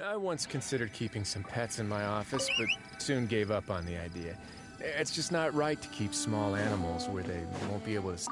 I once considered keeping some pets in my office, but soon gave up on the idea. It's just not right to keep small animals where they won't be able to...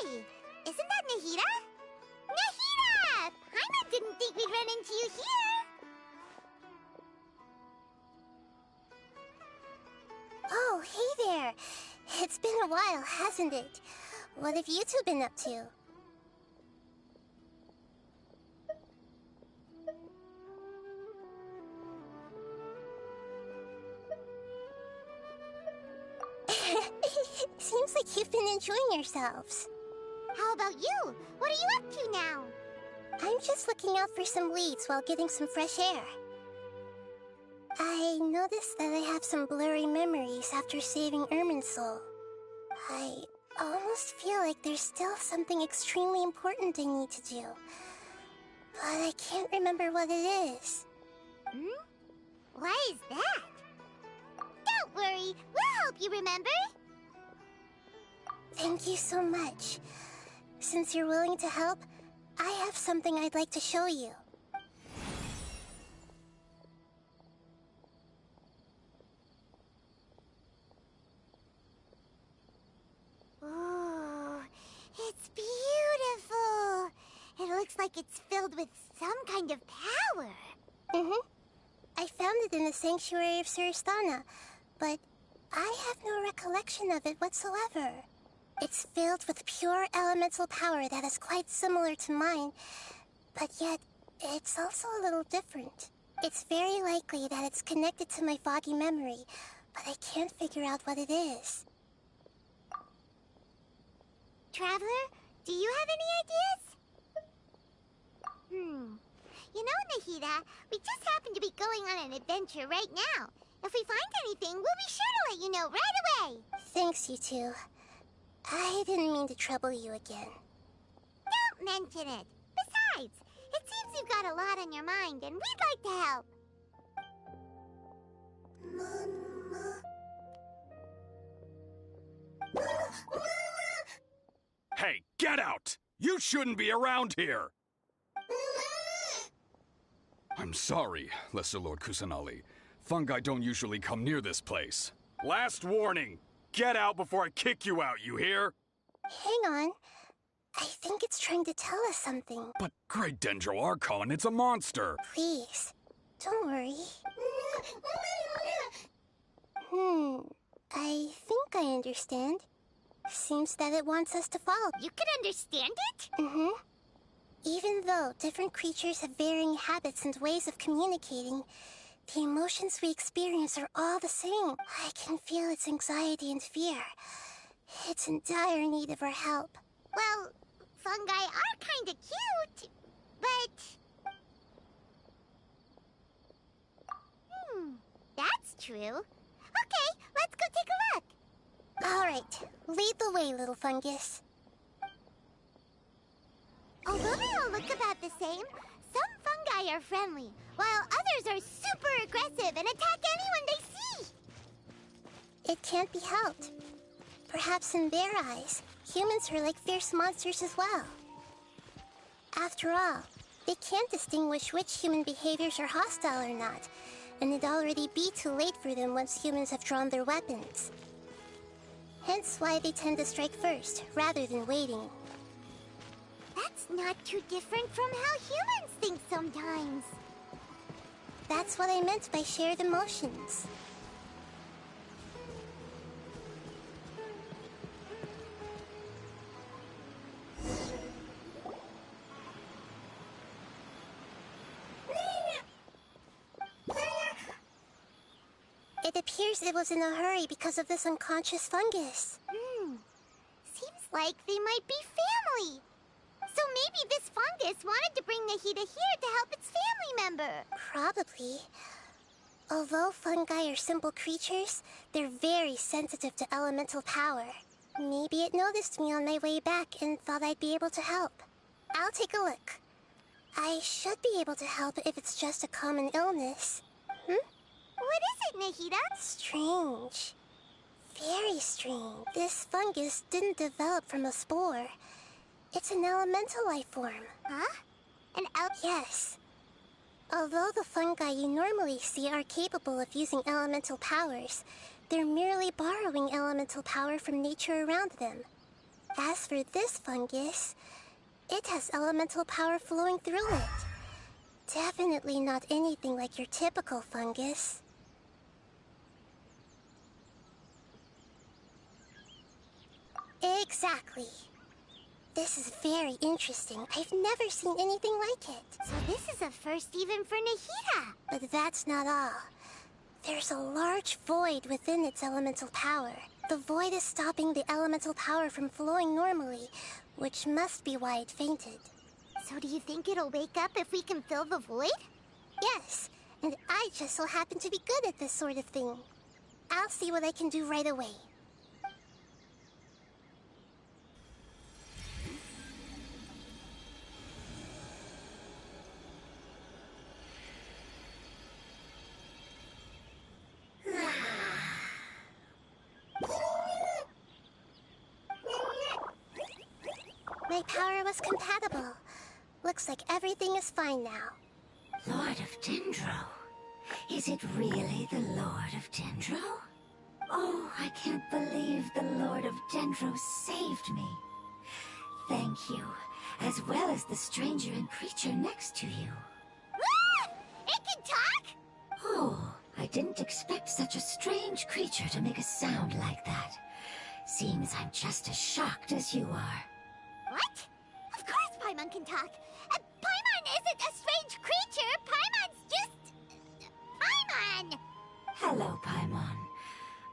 Hey! Isn't that Nahida? Nahida! Paimon didn't think we'd run into you here! Oh, hey there! It's been a while, hasn't it? What have you two been up to? Seems like you've been enjoying yourselves. How about you? What are you up to now? I'm just looking out for some leads while getting some fresh air. I noticed that I have some blurry memories after saving Irminsul. I almost feel like there's still something extremely important I need to do. But I can't remember what it is. Hmm? Why is that? Don't worry, we'll help you remember. Thank you so much. Since you're willing to help, I have something I'd like to show you. Ooh, it's beautiful. It looks like it's filled with some kind of power. Mm-hmm. I found it in the sanctuary of Suristana, but I have no recollection of it whatsoever. It's filled with pure elemental power that is quite similar to mine, but yet it's also a little different. It's very likely that it's connected to my foggy memory, but I can't figure out what it is. Traveler, do you have any ideas? You know, Nahida, we just happen to be going on an adventure right now. If we find anything, we'll be sure to let you know right away. Thanks, you two. I didn't mean to trouble you again. Don't mention it. Besides, it seems you've got a lot on your mind, and we'd like to help. Hey, get out! You shouldn't be around here! I'm sorry, Lesser Lord Kusanali. Fungi don't usually come near this place. Last warning! Get out before I kick you out, you hear? Hang on. I think it's trying to tell us something. But Great Dendro Archon, it's a monster! Please, don't worry. I think I understand. Seems that it wants us to follow. You can understand it? Even though different creatures have varying habits and ways of communicating, the emotions we experience are all the same. I can feel its anxiety and fear. It's in dire need of our help. Well, fungi are kinda cute, but... that's true. Okay, let's go take a look. All right, lead the way, little fungus. Although they all look about the same, some fungi are friendly, while others are super aggressive and attack anyone they see. It can't be helped. Perhaps in their eyes, humans are like fierce monsters as well. After all, they can't distinguish which human behaviors are hostile or not, and it'd already be too late for them once humans have drawn their weapons. Hence why they tend to strike first, rather than waiting. That's not too different from how humans think sometimes. That's what I meant by shared emotions. It appears it was in a hurry because of this unconscious fungus. Seems like they might be family. So maybe this fungus wanted to bring Nahida here to help its family member. Probably. Although fungi are simple creatures, they're very sensitive to elemental power. Maybe it noticed me on my way back and thought I'd be able to help. I'll take a look. I should be able to help if it's just a common illness. What is it, Nahida? Strange. Very strange. This fungus didn't develop from a spore. It's an elemental life form. Huh? Yes. Although the fungi you normally see are capable of using elemental powers, they're merely borrowing elemental power from nature around them. As for this fungus, it has elemental power flowing through it. Definitely not anything like your typical fungus. Exactly. This is very interesting. I've never seen anything like it. So this is a first even for Nahida. But that's not all. There's a large void within its elemental power. The void is stopping the elemental power from flowing normally, which must be why it fainted. So do you think it'll wake up if we can fill the void? Yes, and I just so happen to be good at this sort of thing. I'll see what I can do right away. My power was compatible. Looks like everything is fine now. Lord of Dendro? Is it really the Lord of Dendro? Oh, I can't believe the Lord of Dendro saved me. Thank you, as well as the stranger and creature next to you. It can talk? Oh, I didn't expect such a strange creature to make a sound like that. Seems I'm just as shocked as you are. What? Of course Paimon can talk. Paimon isn't a strange creature. Paimon's just... Paimon! Hello, Paimon.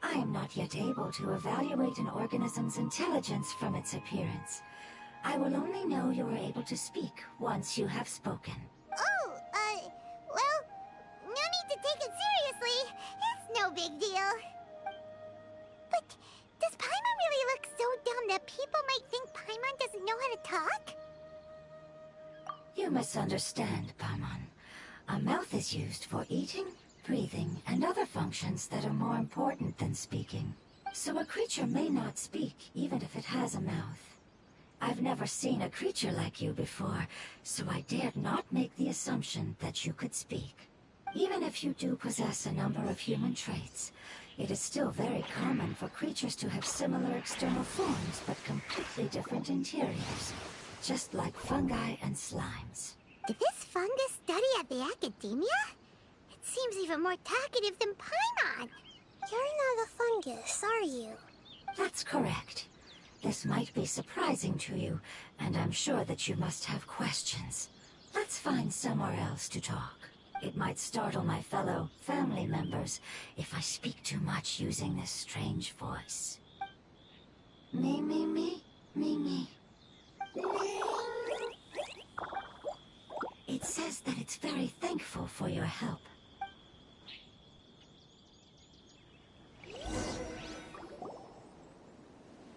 I am not yet able to evaluate an organism's intelligence from its appearance. I will only know you are able to speak once you have spoken. Oh, well, no need to take it seriously. It's no big deal. But does Paimon really look so dumb that people might think Paimon doesn't know how to talk? You misunderstand, Paimon. A mouth is used for eating, breathing, and other functions that are more important than speaking. So a creature may not speak, even if it has a mouth. I've never seen a creature like you before, so I dared not make the assumption that you could speak. Even if you do possess a number of human traits, it is still very common for creatures to have similar external forms but completely different interiors, just like fungi and slimes. Did this fungus study at the academia? It seems even more talkative than Paimon. You're not a fungus, are you? That's correct. This might be surprising to you, and I'm sure that you must have questions. Let's find somewhere else to talk. It might startle my fellow family members if I speak too much using this strange voice. Me, me, me, me, me. It says that it's very thankful for your help.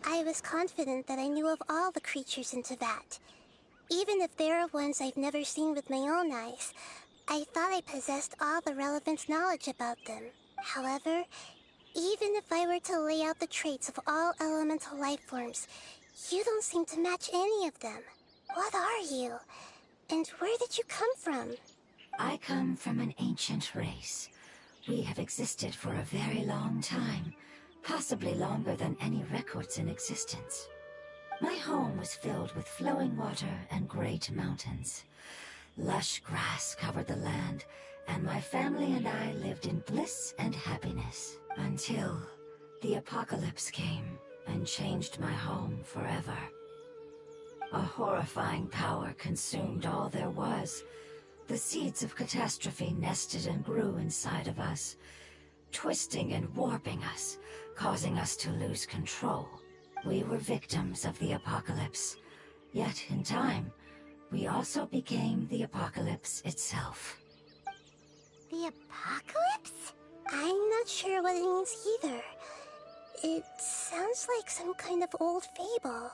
I was confident that I knew of all the creatures in Teyvat. Even if there are ones I've never seen with my own eyes, I thought I possessed all the relevant knowledge about them. However, even if I were to lay out the traits of all elemental life forms, you don't seem to match any of them. What are you? And where did you come from? I come from an ancient race. We have existed for a very long time, possibly longer than any records in existence. My home was filled with flowing water and great mountains. Lush grass covered the land, and my family and I lived in bliss and happiness until the apocalypse came and changed my home forever. A horrifying power consumed all there was. The seeds of catastrophe nested and grew inside of us, twisting and warping us, causing us to lose control. We were victims of the apocalypse, yet in time, we also became the apocalypse itself. The apocalypse? I'm not sure what it means either. It sounds like some kind of old fable.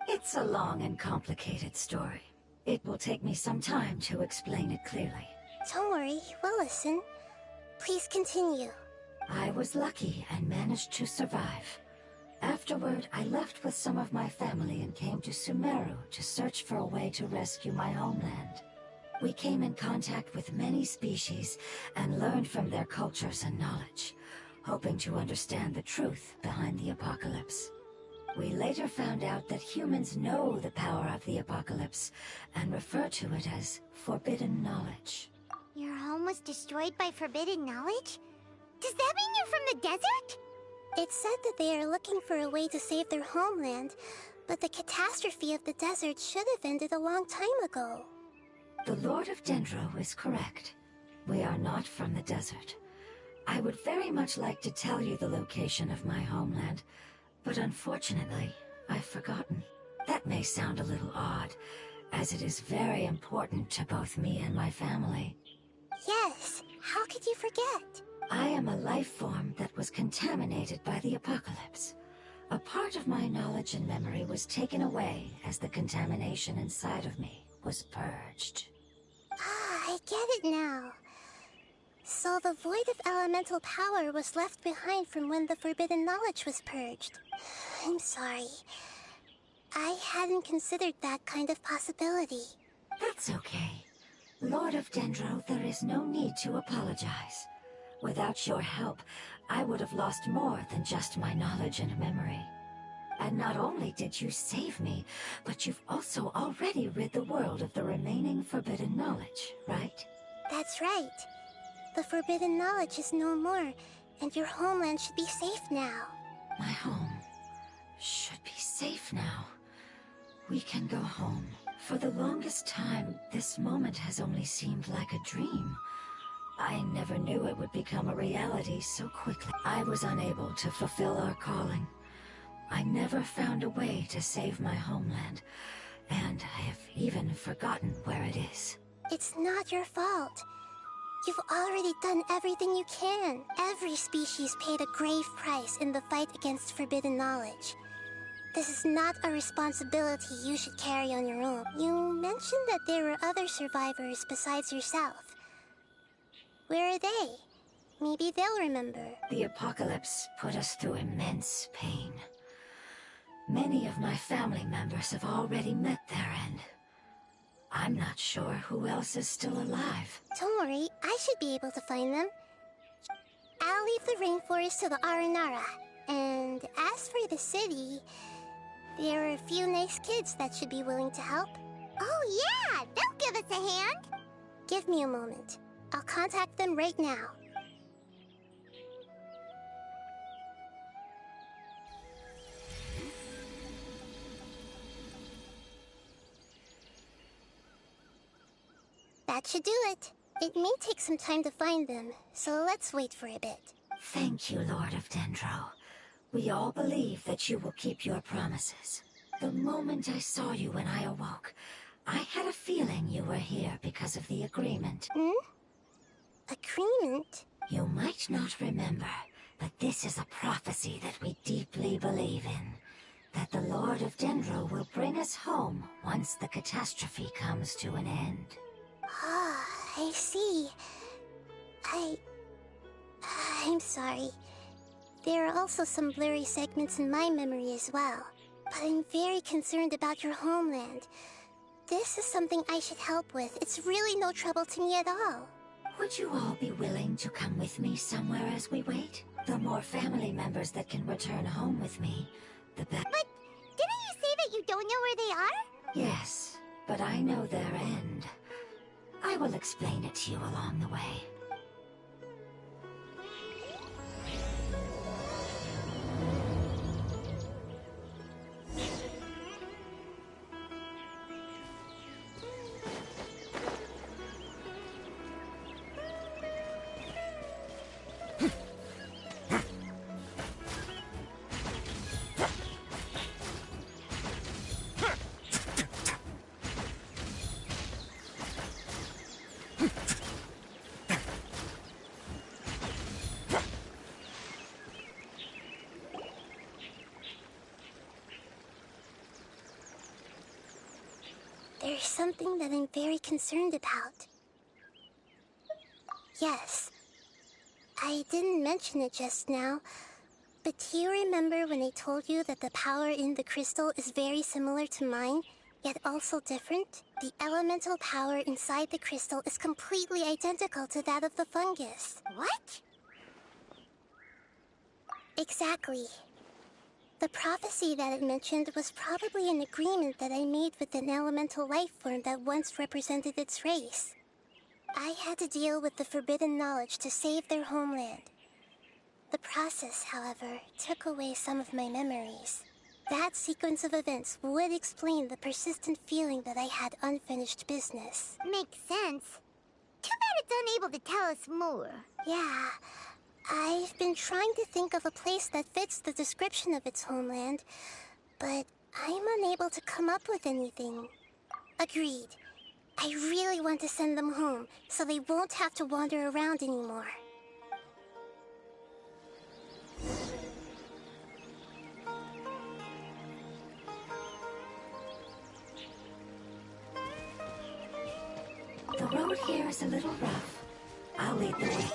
It's a long and complicated story. It will take me some time to explain it clearly. Don't worry, we'll listen. Please continue. I was lucky and managed to survive. Afterward, I left with some of my family and came to Sumeru to search for a way to rescue my homeland. We came in contact with many species and learned from their cultures and knowledge, hoping to understand the truth behind the apocalypse. We later found out that humans know the power of the apocalypse and refer to it as forbidden knowledge. Your home was destroyed by forbidden knowledge? Does that mean you're from the desert? It said that they are looking for a way to save their homeland, but the catastrophe of the desert should have ended a long time ago. The Lord of Dendro is correct. We are not from the desert. I would very much like to tell you the location of my homeland, but unfortunately, I've forgotten. That may sound a little odd, as it is very important to both me and my family. Yes, how could you forget? I am a life form that was contaminated by the apocalypse. A part of my knowledge and memory was taken away as the contamination inside of me was purged. Ah, I get it now. So the void of elemental power was left behind from when the forbidden knowledge was purged. I'm sorry. I hadn't considered that kind of possibility. That's okay. Lord of Dendro, there is no need to apologize. Without your help, I would have lost more than just my knowledge and memory. And not only did you save me, but you've also already rid the world of the remaining forbidden knowledge, right? That's right. The forbidden knowledge is no more, and your homeland should be safe now. My home should be safe now. We can go home. For the longest time, this moment has only seemed like a dream. I never knew it would become a reality so quickly. I was unable to fulfill our calling. I never found a way to save my homeland, and I have even forgotten where it is. It's not your fault. You've already done everything you can. Every species paid a grave price in the fight against forbidden knowledge. This is not a responsibility you should carry on your own. You mentioned that there were other survivors besides yourself. Where are they? Maybe they'll remember. The apocalypse put us through immense pain. Many of my family members have already met their end. I'm not sure who else is still alive. Don't worry, I should be able to find them. I'll leave the rainforest to the Aranara. And as for the city, there are a few nice kids that should be willing to help. Oh yeah, they'll give us a hand. Give me a moment. I'll contact them right now. That should do it. It may take some time to find them, so let's wait for a bit. Thank you, Lord of Dendro. We all believe that you will keep your promises. The moment I saw you when I awoke, I had a feeling you were here because of the agreement. Agreement? You might not remember, but this is a prophecy that we deeply believe in. That the Lord of Dendro will bring us home once the catastrophe comes to an end. Ah, I see. I'm sorry. There are also some blurry segments in my memory as well. But I'm very concerned about your homeland. This is something I should help with. It's really no trouble to me at all. Would you all be willing to come with me somewhere as we wait? The more family members that can return home with me, the better. But didn't you say that you don't know where they are? Yes, but I know their end. I will explain it to you along the way. There's something that I'm very concerned about. Yes. I didn't mention it just now, but do you remember when I told you that the power in the crystal is very similar to mine, yet also different? The elemental power inside the crystal is completely identical to that of the fungus. What? Exactly. The prophecy that it mentioned was probably an agreement that I made with an elemental life form that once represented its race. I had to deal with the forbidden knowledge to save their homeland. The process, however, took away some of my memories. That sequence of events would explain the persistent feeling that I had unfinished business. Makes sense. Too bad it's unable to tell us more. Yeah. I've been trying to think of a place that fits the description of its homeland, but I'm unable to come up with anything. Agreed. I really want to send them home, so they won't have to wander around anymore. The road here is a little rough. I'll lead the way.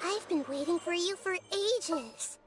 I've been waiting for you for ages.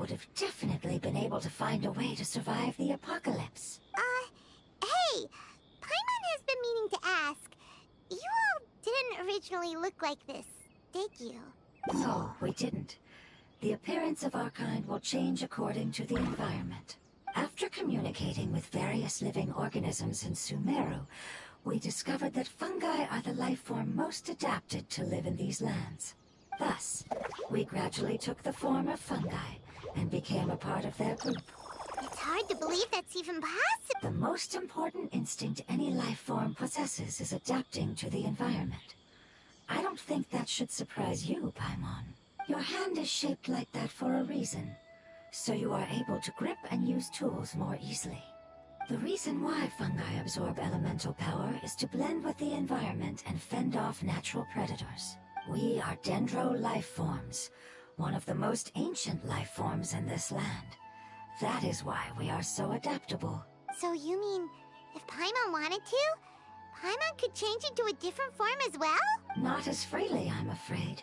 would have definitely been able to find a way to survive the apocalypse. Hey! Paimon has been meaning to ask. You all didn't originally look like this, did you? No, we didn't. The appearance of our kind will change according to the environment. After communicating with various living organisms in Sumeru, we discovered that fungi are the life form most adapted to live in these lands. Thus, we gradually took the form of fungi and became a part of their group. It's hard to believe that's even possible. The most important instinct any life form possesses is adapting to the environment. I don't think that should surprise you, Paimon. Your hand is shaped like that for a reason, so you are able to grip and use tools more easily. The reason why fungi absorb elemental power is to blend with the environment and fend off natural predators. We are dendro life forms, one of the most ancient life forms in this land. That is why we are so adaptable. So you mean, if Paimon wanted to, Paimon could change into a different form as well? Not as freely, I'm afraid.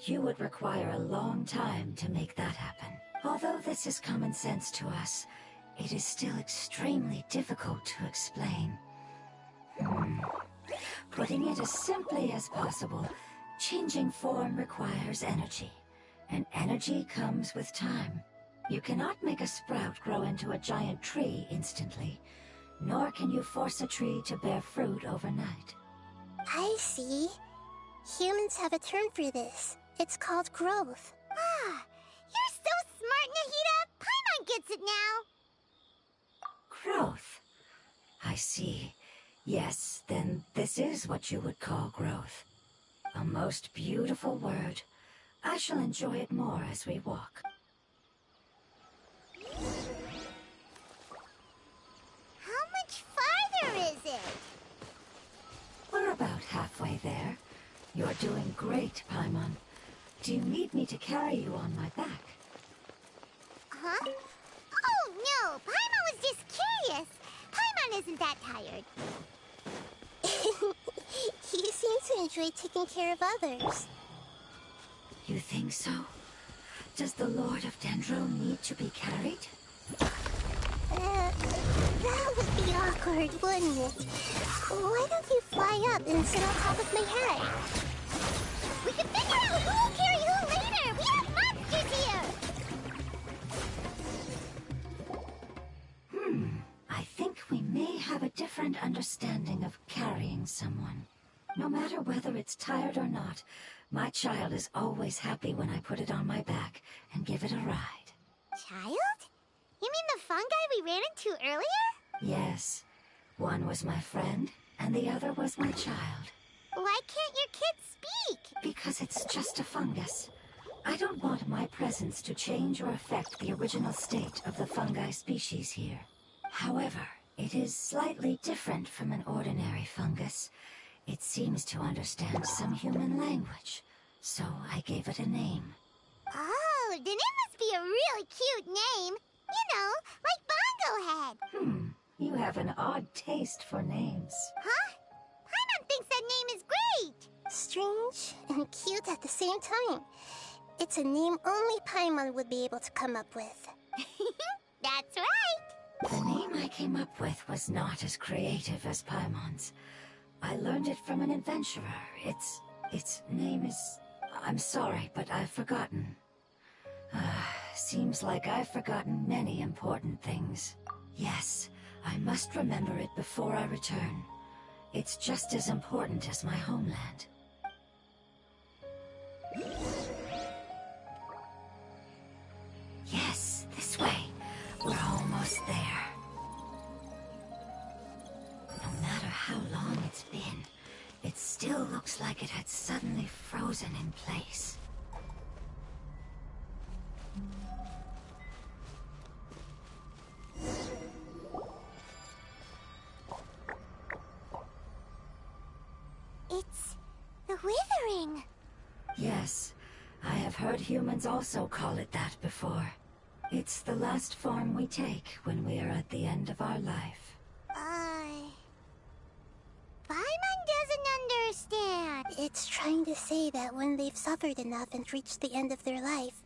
You would require a long time to make that happen. Although this is common sense to us, it is still extremely difficult to explain. Putting it as simply as possible, changing form requires energy, and energy comes with time. You cannot make a sprout grow into a giant tree instantly, nor can you force a tree to bear fruit overnight. I see. Humans have a term for this. It's called growth. Ah, you're so smart, Nahida! Paimon gets it now! Growth. I see. Yes, then this is what you would call growth. A most beautiful word. I shall enjoy it more as we walk. How much farther is it? We're about halfway there. You're doing great, Paimon. Do you need me to carry you on my back? Huh? Oh, no! Paimon was just curious! Paimon isn't that tired. He seems to enjoy taking care of others. You think so? Does the Lord of Dendro need to be carried? That would be awkward, wouldn't it? Why don't you fly up and sit on top of my head? We can figure out who'll carry who later! We have monsters here! I think we may have a different understanding of carrying someone. No matter whether it's tired or not, my child is always happy when I put it on my back and give it a ride. Child? You mean the fungi we ran into earlier? Yes. One was my friend, and the other was my child. Why can't your kid speak? Because it's just a fungus. I don't want my presence to change or affect the original state of the fungi species here. However, it is slightly different from an ordinary fungus. It seems to understand some human language, so I gave it a name. Oh, then it must be a really cute name. You know, like Bongo Head. You have an odd taste for names. Huh? Paimon thinks that name is great. Strange and cute at the same time. It's a name only Paimon would be able to come up with. That's right. The name I came up with was not as creative as Paimon's. I learned it from an adventurer. Its name is... I'm sorry, but I've forgotten. Seems like I've forgotten many important things. Yes, I must remember it before I return. It's just as important as my homeland. Yes, this way. We're almost there. No matter how long it's been, it still looks like it had suddenly frozen in place. It's the withering. Yes, I have heard humans also call it that before. It's the last form we take when we are at the end of our life. Paimon doesn't understand. It's trying to say that when they've suffered enough and reached the end of their life,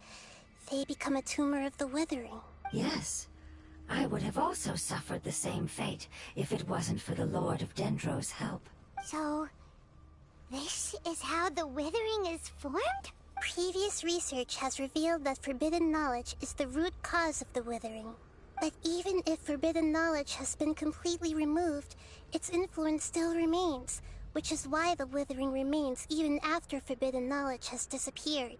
they become a tumor of the withering. Yes, I would have also suffered the same fate if it wasn't for the Lord of Dendro's help. So, this is how the withering is formed? Previous research has revealed that forbidden knowledge is the root cause of the withering. But even if forbidden knowledge has been completely removed, its influence still remains, which is why the withering remains even after forbidden knowledge has disappeared.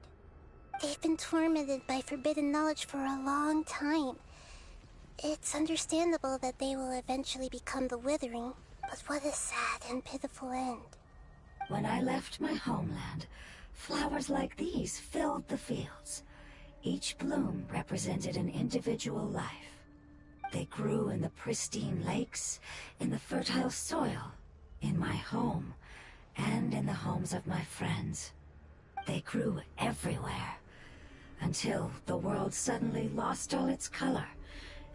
They've been tormented by forbidden knowledge for a long time. It's understandable that they will eventually become the withering, but what a sad and pitiful end. When I left my homeland, flowers like these filled the fields. Each bloom represented an individual life. They grew in the pristine lakes, in the fertile soil, in my home, and in the homes of my friends. They grew everywhere, until the world suddenly lost all its color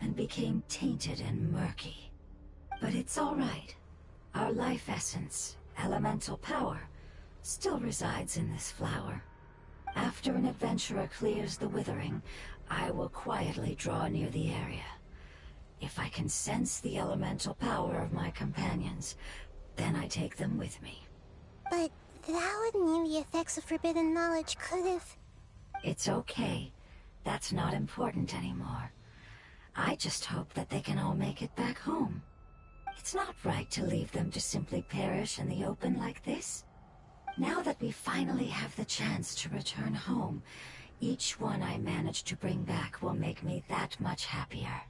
and became tainted and murky. But it's all right. Our life essence, elemental power, still resides in this flower. After an adventurer clears the withering, I will quietly draw near the area. If I can sense the elemental power of my companions, then I take them with me. But that would mean the effects of forbidden knowledge could have... It's okay. That's not important anymore. I just hope that they can all make it back home. It's not right to leave them to simply perish in the open like this. Now that we finally have the chance to return home, each one I manage to bring back will make me that much happier.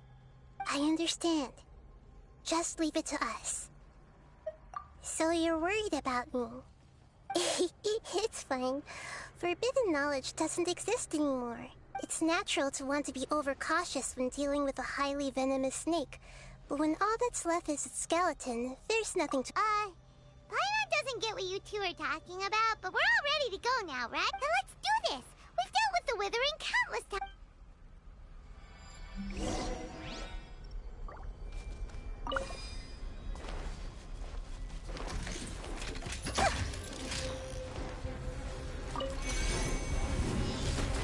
I understand. Just leave it to us. So you're worried about me? It's fine. Forbidden knowledge doesn't exist anymore. It's natural to want to be overcautious when dealing with a highly venomous snake, but when all that's left is its skeleton, there's nothing to... Paimon doesn't get what you two are talking about, but we're all ready to go now, right? Then let's do this! We've dealt with the withering countless times.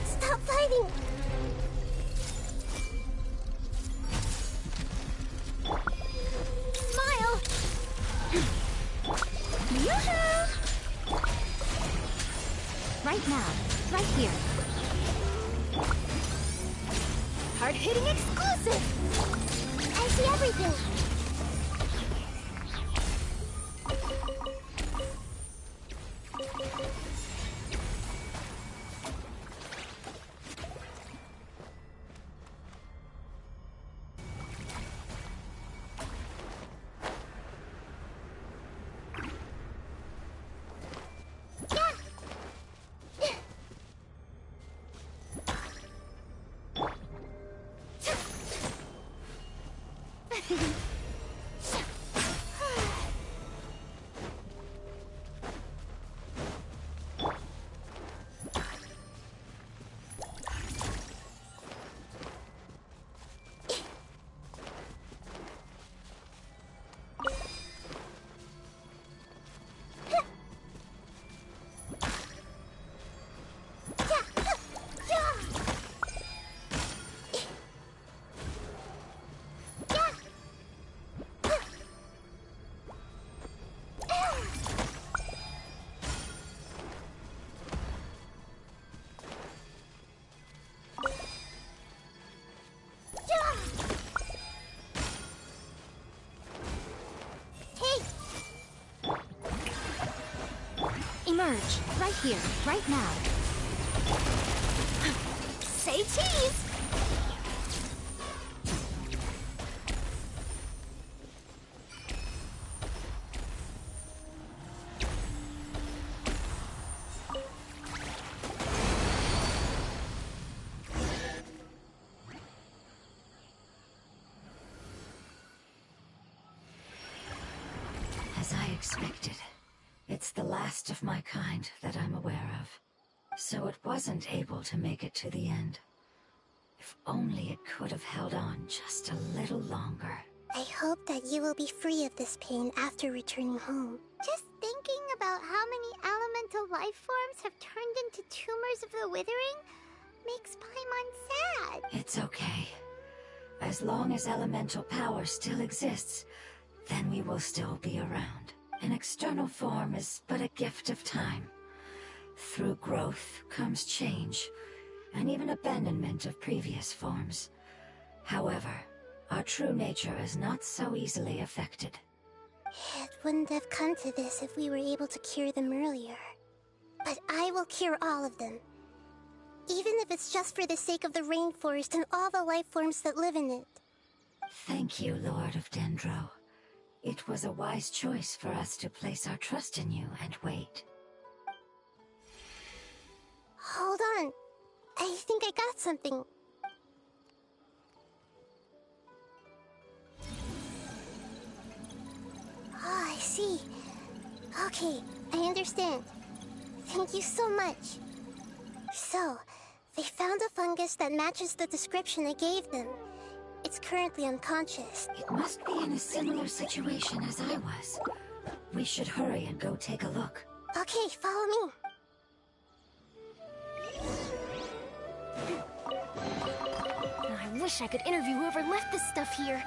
Stop fighting! Smile! Yoo-hoo! Right now, right here. Hard-hitting exclusive! I see everything! Emerge, right here, right now. Say cheese! As I expected, it's the last of my kind that I'm aware of. So it wasn't able to make it to the end. If only it could have held on just a little longer. I hope that you will be free of this pain after returning home. Just thinking about how many elemental life forms have turned into tumors of the withering makes Paimon sad. It's okay. As long as elemental power still exists, then we will still be around. An external form is but a gift of time. Through growth comes change, and even abandonment of previous forms. However, our true nature is not so easily affected. It wouldn't have come to this if we were able to cure them earlier. But I will cure all of them. Even if it's just for the sake of the rainforest and all the life forms that live in it. Thank you, Lord of Dendro. It was a wise choice for us to place our trust in you and wait. Hold on. I think I got something. Oh, I see. Okay, I understand. Thank you so much. So, they found a fungus that matches the description I gave them. It's currently unconscious. It must be in a similar situation as I was. We should hurry and go take a look. Okay, follow me. I wish I could interview whoever left this stuff here.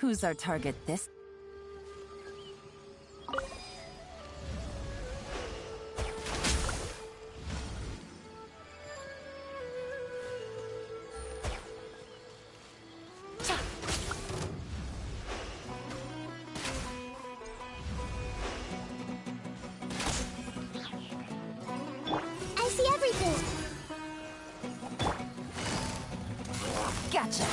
Who's our target this? I see everything. Gotcha!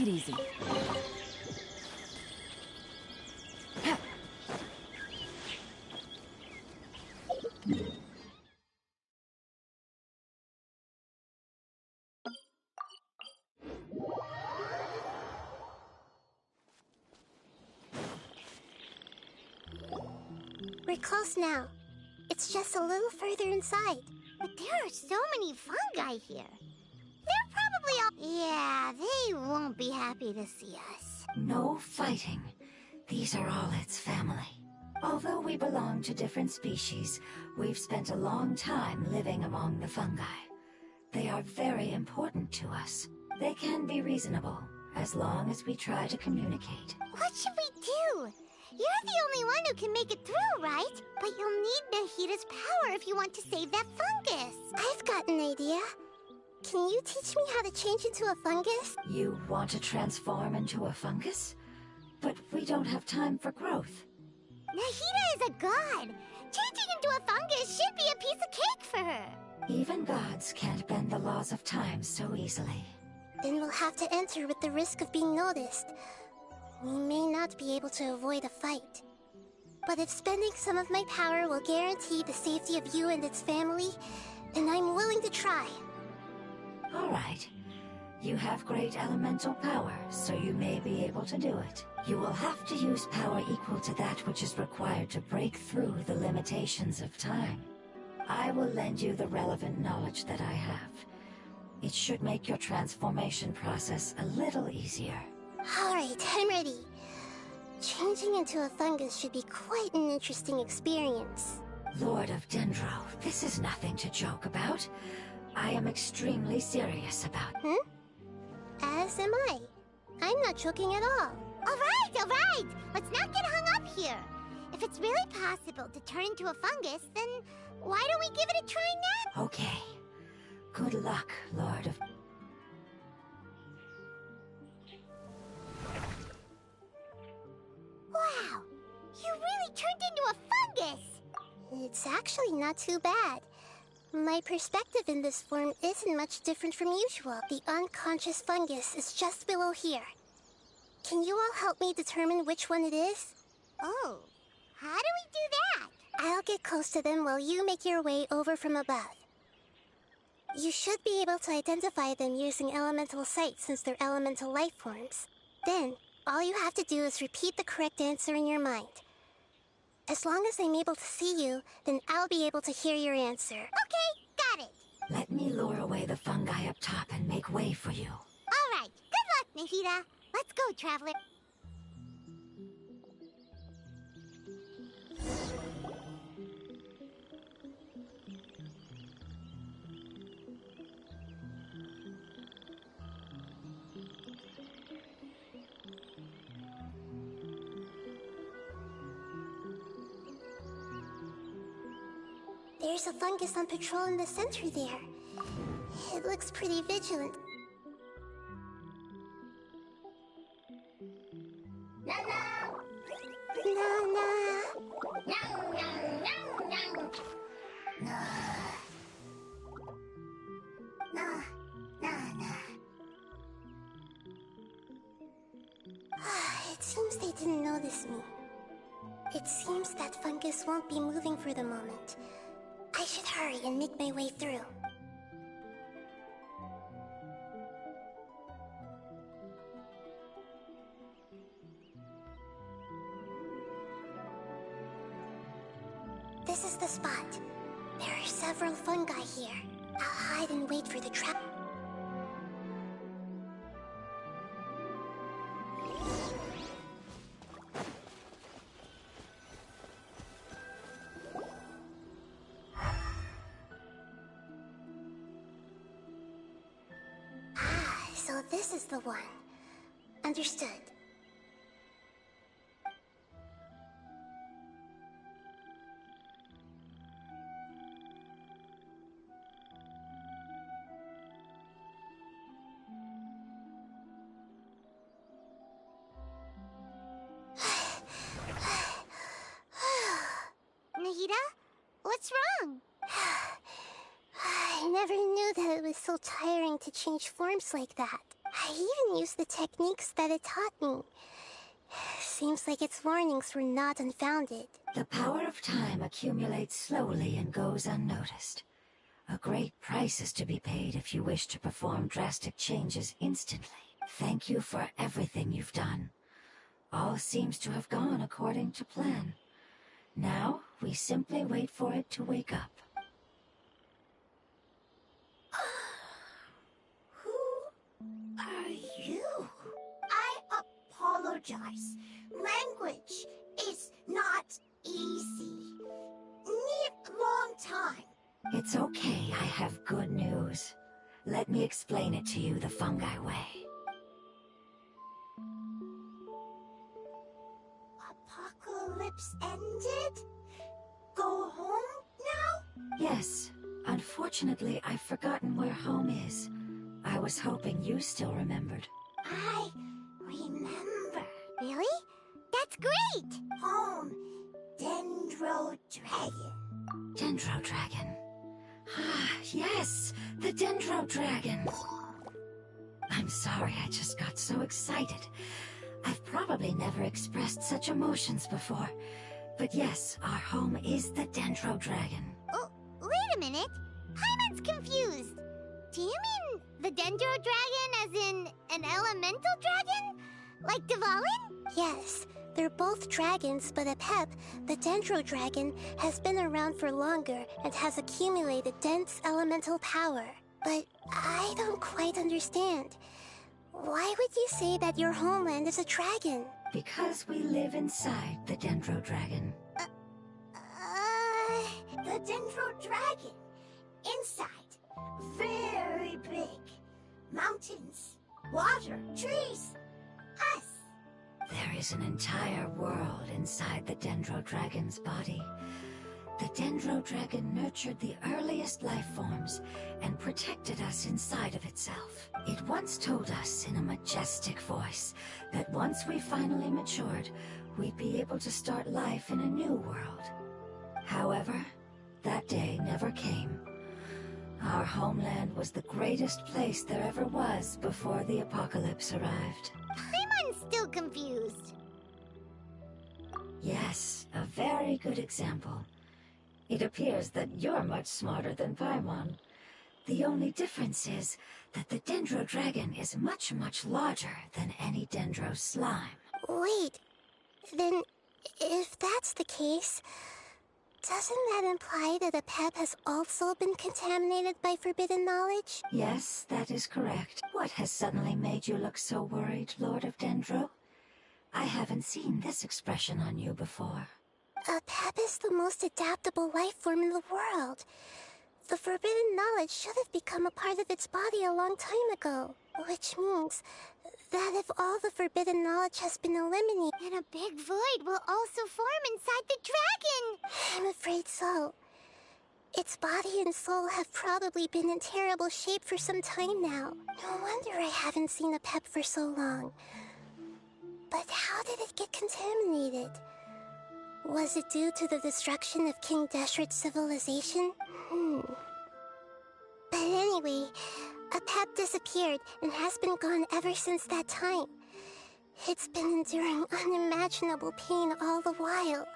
it easy. We're close now. It's just a little further inside. But there are so many fungi here. They're probably all... Yeah, they won't be happy to see us. No fighting. These are all its family. Although we belong to different species, we've spent a long time living among the fungi. They are very important to us. They can be reasonable, as long as we try to communicate. What should we do? You're the only one who can make it through, right? But you'll need Nahita's power if you want to save that fungus. I've got an idea. Can you teach me how to change into a fungus? You want to transform into a fungus? But we don't have time for growth. Nahita is a god. Changing into a fungus should be a piece of cake for her. Even gods can't bend the laws of time so easily. Then we'll have to enter with the risk of being noticed. We may not be able to avoid a fight. But if spending some of my power will guarantee the safety of you and its family, then I'm willing to try. All right. You have great elemental power, so you may be able to do it. You will have to use power equal to that which is required to break through the limitations of time. I will lend you the relevant knowledge that I have. It should make your transformation process a little easier. Alright, I'm ready. Changing into a fungus should be quite an interesting experience. Lord of Dendro, this is nothing to joke about. I am extremely serious about it. As am I. I'm not joking at all. Alright! Let's not get hung up here. If it's really possible to turn into a fungus, then why don't we give it a try now? Okay. Good luck, Lord of... Wow! You really turned into a fungus! It's actually not too bad. My perspective in this form isn't much different from usual. The unconscious fungus is just below here. Can you all help me determine which one it is? Oh, how do we do that? I'll get close to them while you make your way over from above. You should be able to identify them using elemental sight since they're elemental life forms. Then, all you have to do is repeat the correct answer in your mind. As long as I'm able to see you, then I'll be able to hear your answer. Okay, got it. Let me lure away the fungi up top and make way for you. All right, good luck, Nahita. Let's go, Traveler. There's a fungus on patrol in the center there. It looks pretty vigilant. It seems they didn't notice me. It seems that fungus won't be moving for the moment. I should hurry and make my way through. This is the spot. There are several fungi here. I'll hide and wait for the trap. So this is the one. Understood. Nahita? What's wrong? I never knew that it was so tiring to change forms like that. I even used the techniques that it taught me. Seems like its warnings were not unfounded. The power of time accumulates slowly and goes unnoticed. A great price is to be paid if you wish to perform drastic changes instantly. Thank you for everything you've done. All seems to have gone according to plan. Now, we simply wait for it to wake up. Who are you? I apologize. Language is not easy. Need long time. It's okay, I have good news. Let me explain it to you the fungi way. Apocalypse ended? Go home now? Yes. Unfortunately, I've forgotten where home is. I was hoping you still remembered. I remember. Really? That's great! Home. Dendro Dragon. Dendro Dragon. Ah, yes! The Dendro Dragon! I'm sorry, I just got so excited. I've probably never expressed such emotions before. But yes, our home is the Dendro Dragon. Oh, wait a minute. Paimon's confused. Do you mean the Dendro Dragon as in an elemental dragon? Like Dvalin? Yes, they're both dragons, but Apep, the Dendro Dragon, has been around for longer and has accumulated dense elemental power. But I don't quite understand. Why would you say that your homeland is a dragon? Because we live inside the Dendro Dragon. The Dendro Dragon. Inside. Very big. Mountains. Water. Trees. Us. There is an entire world inside the Dendro Dragon's body. The Dendro Dragon nurtured the earliest life forms and protected us inside of itself. It once told us in a majestic voice that once we finally matured, we'd be able to start life in a new world. However, that day never came. Our homeland was the greatest place there ever was before the apocalypse arrived. Paimon's still confused. Yes, a very good example. It appears that you're much smarter than Paimon. The only difference is that the Dendro Dragon is much, much larger than any Dendro slime. Wait, then if that's the case, doesn't that imply that Apep has also been contaminated by forbidden knowledge? Yes, that is correct. What has suddenly made you look so worried, Lord of Dendro? I haven't seen this expression on you before. Apep is the most adaptable life form in the world. The forbidden knowledge should have become a part of its body a long time ago. Which means that if all the forbidden knowledge has been eliminated, then a big void will also form inside the dragon! I'm afraid so. Its body and soul have probably been in terrible shape for some time now. No wonder I haven't seen Apep for so long. But how did it get contaminated? Was it due to the destruction of King Deshret's civilization? But anyway, Apep disappeared and has been gone ever since that time. It's been enduring unimaginable pain all the while.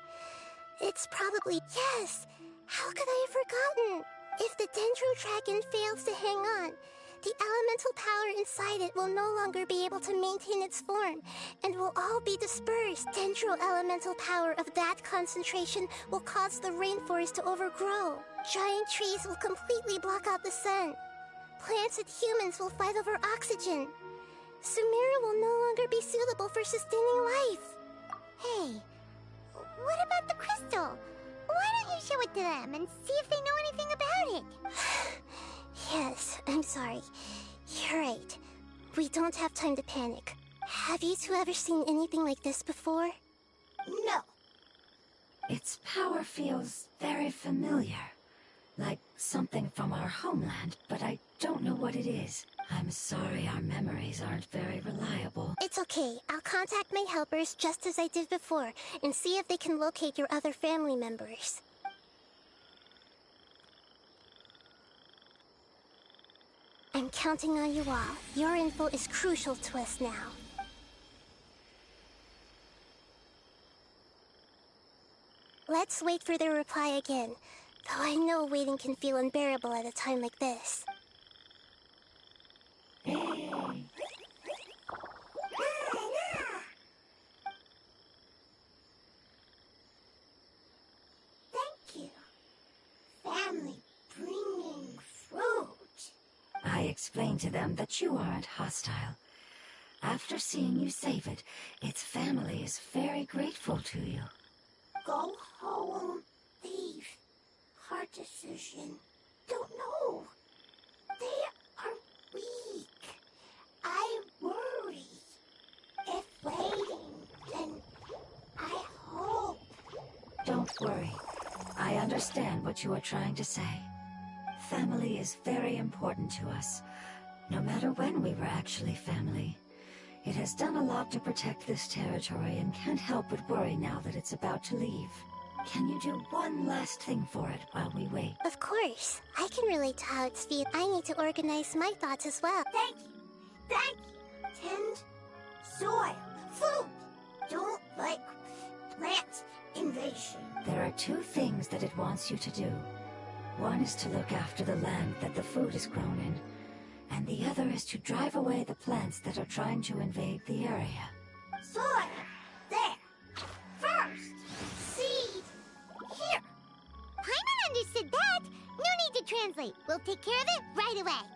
It's probably... Yes! How could I have forgotten? If the Dendro Dragon fails to hang on, the elemental power inside it will no longer be able to maintain its form, and will all be dispersed. Dendro elemental power of that concentration will cause the rainforest to overgrow. Giant trees will completely block out the sun. Plants and humans will fight over oxygen. Sumeru will no longer be suitable for sustaining life. Hey, what about the crystal? Why don't you show it to them and see if they know anything about it? Yes, I'm sorry. You're right. We don't have time to panic. Have you two ever seen anything like this before? No. Its power feels very familiar. Like something from our homeland, but I don't know what it is. I'm sorry our memories aren't very reliable. It's okay. I'll contact my helpers just as I did before and see if they can locate your other family members. I'm counting on you all. Your info is crucial to us now. Let's wait for their reply again, though I know waiting can feel unbearable at a time like this. Thank you. Family bringing fruit. I explained to them that you aren't hostile. After seeing you save it, its family is very grateful to you. Go home, leave. Hard decision. Don't know. They are weak. I worry. If waiting, then I hope. Don't worry. I understand what you are trying to say. Family is very important to us, no matter when we were actually family. It has done a lot to protect this territory and can't help but worry now that it's about to leave. Can you do one last thing for it while we wait? Of course. I can relate to how it's feeling. I need to organize my thoughts as well. Thank you. Thank you. Tend soil. Food. Don't like plant invasion. There are two things that it wants you to do. One is to look after the land that the food is grown in, and the other is to drive away the plants that are trying to invade the area. Soil! There! First! Seed! Here! Paimon understood that. No need to translate. We'll take care of it right away.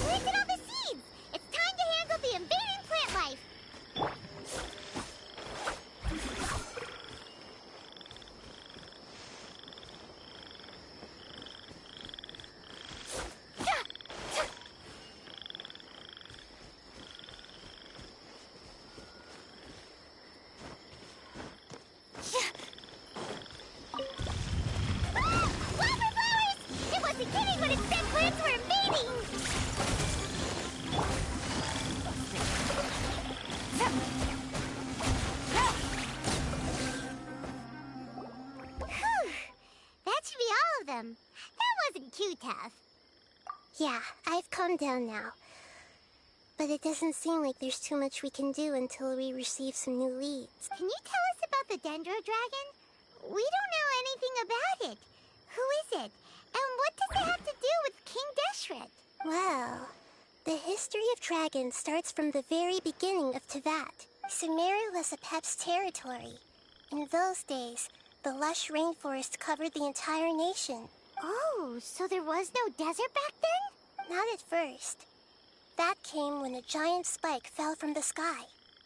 Planted all the seeds! It's time to handle the invading plant life! Ah! Wildflowers! It wasn't kidding when it said plants were invading! That should be all of them. That wasn't too tough. Yeah, I've calmed down now. But it doesn't seem like there's too much we can do until we receive some new leads. Can you tell us about the Dendro Dragon? We don't know anything about it. Who is it? And what does it have to do with King Deshret? Well, the history of dragons starts from the very beginning of Teyvat. Sumeru was Apep's territory. In those days, the lush rainforest covered the entire nation. Oh, so there was no desert back then? Not at first. That came when a giant spike fell from the sky,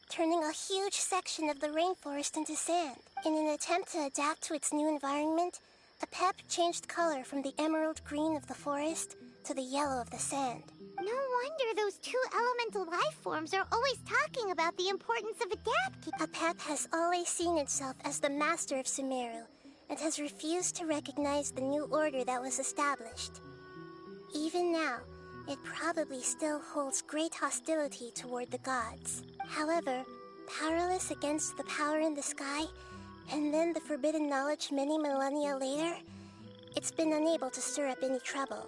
turning a huge section of the rainforest into sand. In an attempt to adapt to its new environment, Apep changed color from the emerald green of the forest to the yellow of the sand. No wonder those two elemental life forms are always talking about the importance of adapting. Apep has always seen itself as the master of Sumeru, and has refused to recognize the new order that was established. Even now, it probably still holds great hostility toward the gods. However, powerless against the power in the sky, and then the forbidden knowledge many millennia later, it's been unable to stir up any trouble.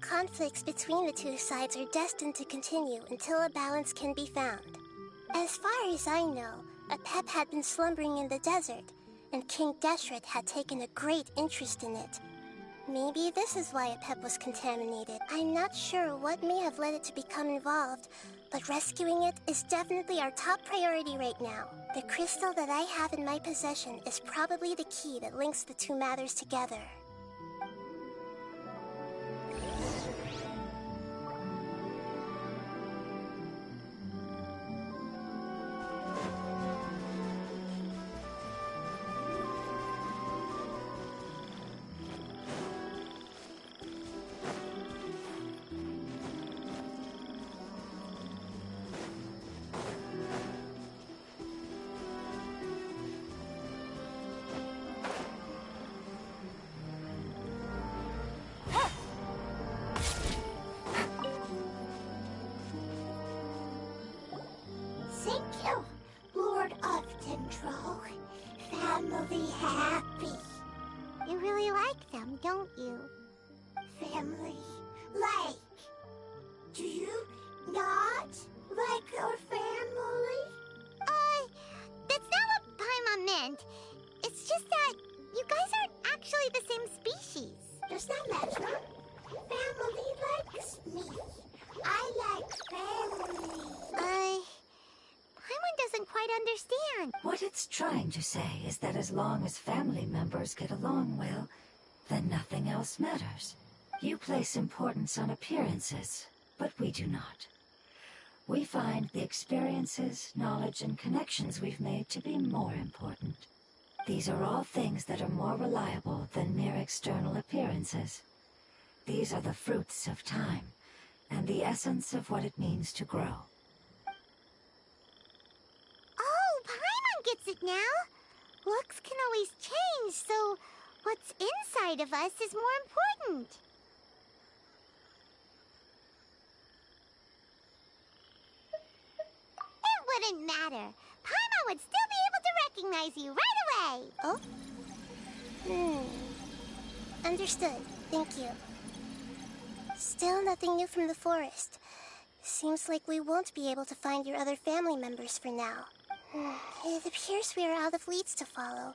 Conflicts between the two sides are destined to continue until a balance can be found. As far as I know, Apep had been slumbering in the desert, and King Deshret had taken a great interest in it. Maybe this is why Apep was contaminated. I'm not sure what may have led it to become involved, but rescuing it is definitely our top priority right now. The crystal that I have in my possession is probably the key that links the two matters together. Thank you, Lord of Dendro. Family happy. You really like them, don't you? Family like. Do you not like your family? That's not what Paimon meant. It's just that you guys aren't actually the same species. Does that matter? Family likes me. I like family. Paimon doesn't quite understand. What it's trying to say is that as long as family members get along well, then nothing else matters. You place importance on appearances, but we do not. We find the experiences, knowledge, and connections we've made to be more important. These are all things that are more reliable than mere external appearances. These are the fruits of time, and the essence of what it means to grow. Oh, Paimon gets it now. Looks can always change, so what's inside of us is more important. It wouldn't matter. Paimon would still be able to recognize you right away. Oh? Understood. Thank you. Still nothing new from the forest. Seems like we won't be able to find your other family members for now. It appears we are out of leads to follow.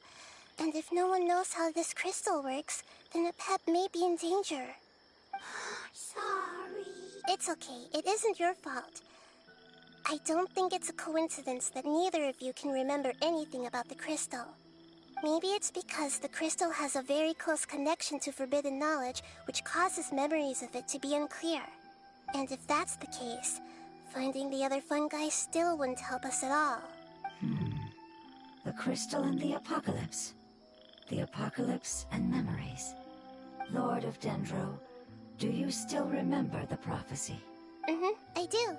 And if no one knows how this crystal works, then Apep may be in danger. Sorry. It's okay. It isn't your fault. I don't think it's a coincidence that neither of you can remember anything about the crystal. Maybe it's because the crystal has a very close connection to forbidden knowledge, which causes memories of it to be unclear. And if that's the case, finding the other fungi still wouldn't help us at all. The crystal and the apocalypse. The apocalypse and memories. Lord of Dendro, do you still remember the prophecy? I do.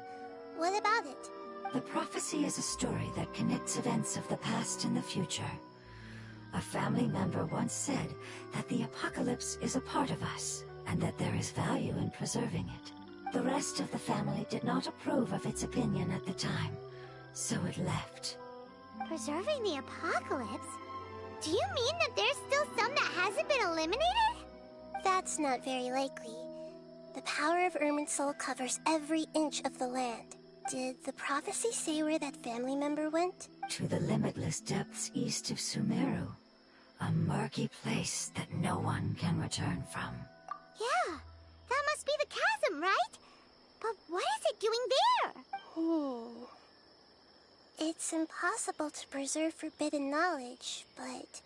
What about it? The prophecy is a story that connects events of the past and the future. A family member once said that the apocalypse is a part of us, and that there is value in preserving it. The rest of the family did not approve of its opinion at the time, so it left. Preserving the apocalypse? Do you mean that there's still some that hasn't been eliminated? That's not very likely. The power of Irminsul covers every inch of the land. Did the prophecy say where that family member went? To the limitless depths east of Sumeru. A murky place that no one can return from. Yeah, that must be the chasm, right? But what is it doing there? It's impossible to preserve forbidden knowledge, but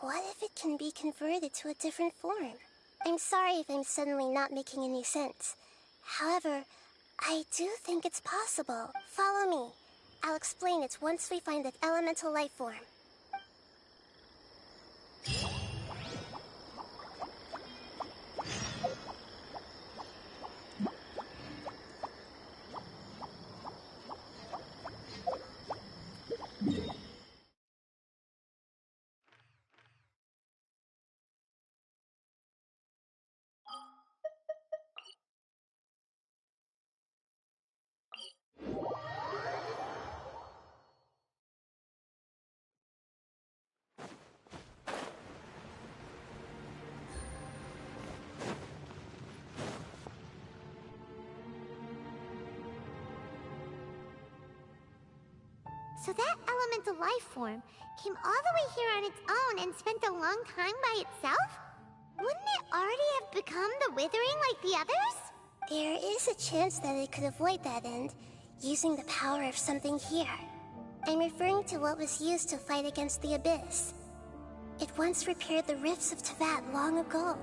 what if it can be converted to a different form? I'm sorry if I'm suddenly not making any sense. However, I do think it's possible. Follow me. I'll explain it once we find that elemental life form. So that elemental life form came all the way here on its own and spent a long time by itself? Wouldn't it already have become the Withering like the others? There is a chance that it could avoid that end, using the power of something here. I'm referring to what was used to fight against the Abyss. It once repaired the rifts of Teyvat long ago.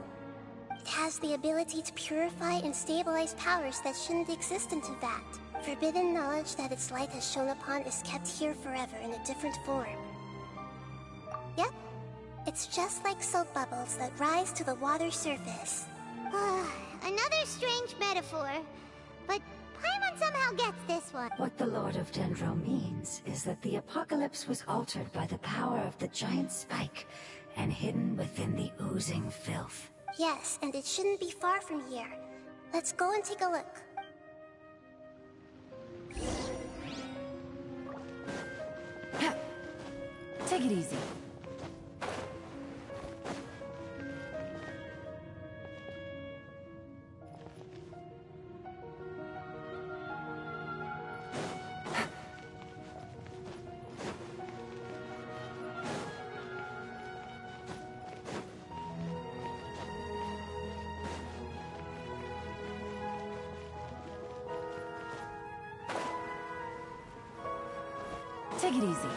It has the ability to purify and stabilize powers that shouldn't exist in Teyvat. Forbidden knowledge that its light has shone upon is kept here forever in a different form. Yep, it's just like soap bubbles that rise to the water surface. Another strange metaphor, but Paimon somehow gets this one. What the Lord of Dendro means is that the apocalypse was altered by the power of the giant spike and hidden within the oozing filth. Yes, and it shouldn't be far from here. Let's go and take a look. Take it easy. Take it easy.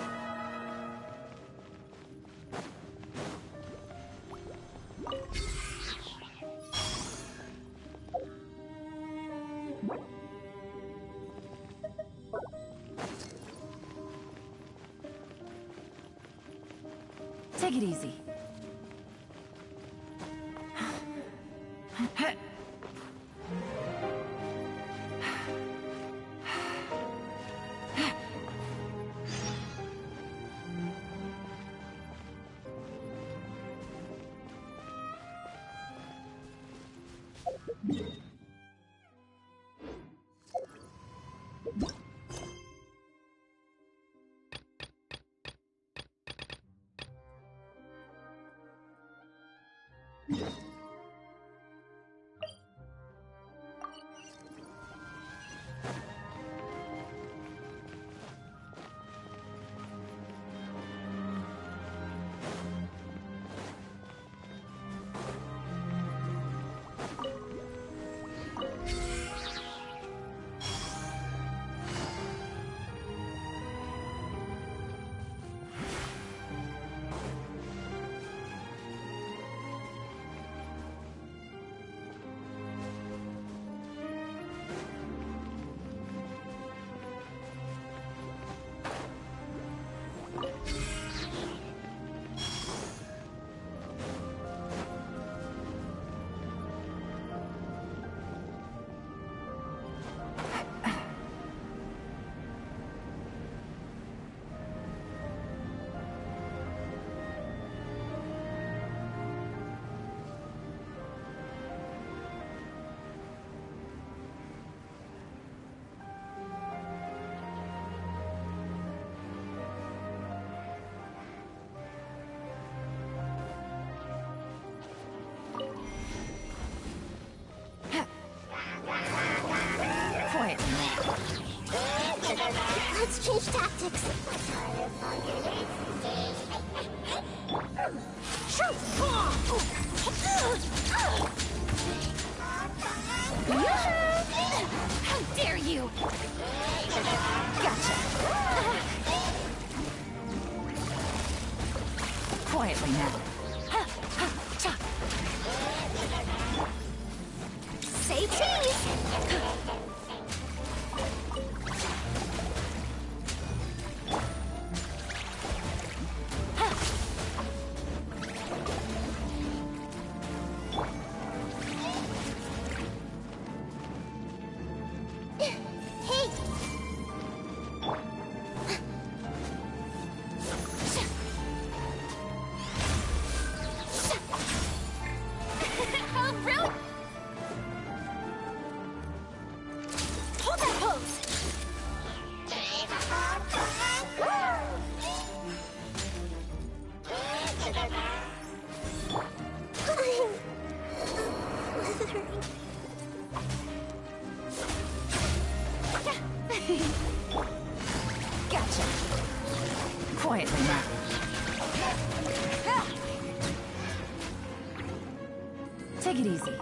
Take it easy. Let's change tactics. How dare you! Gotcha. Quietly now. Say cheese! Take it easy.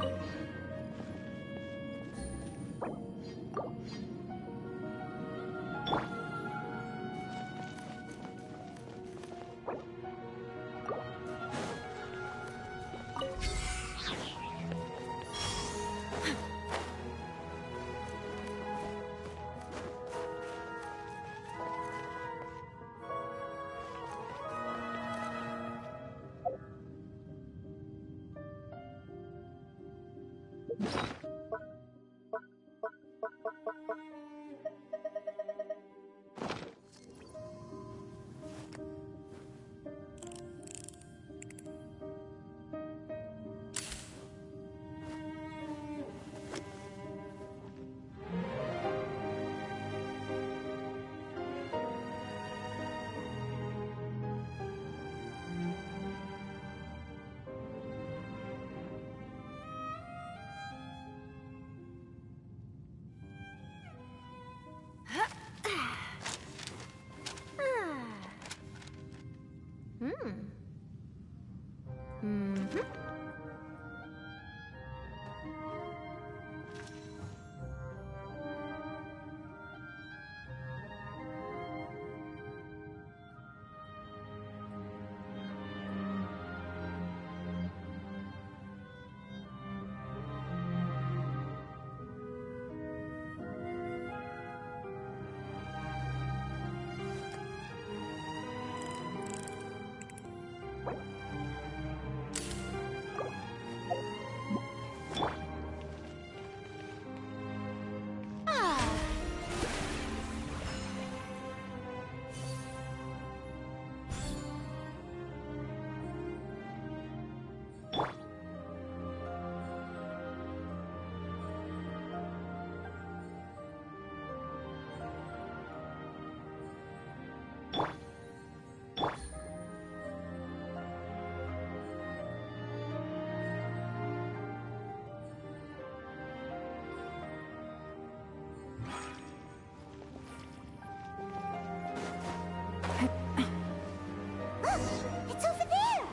It's over there!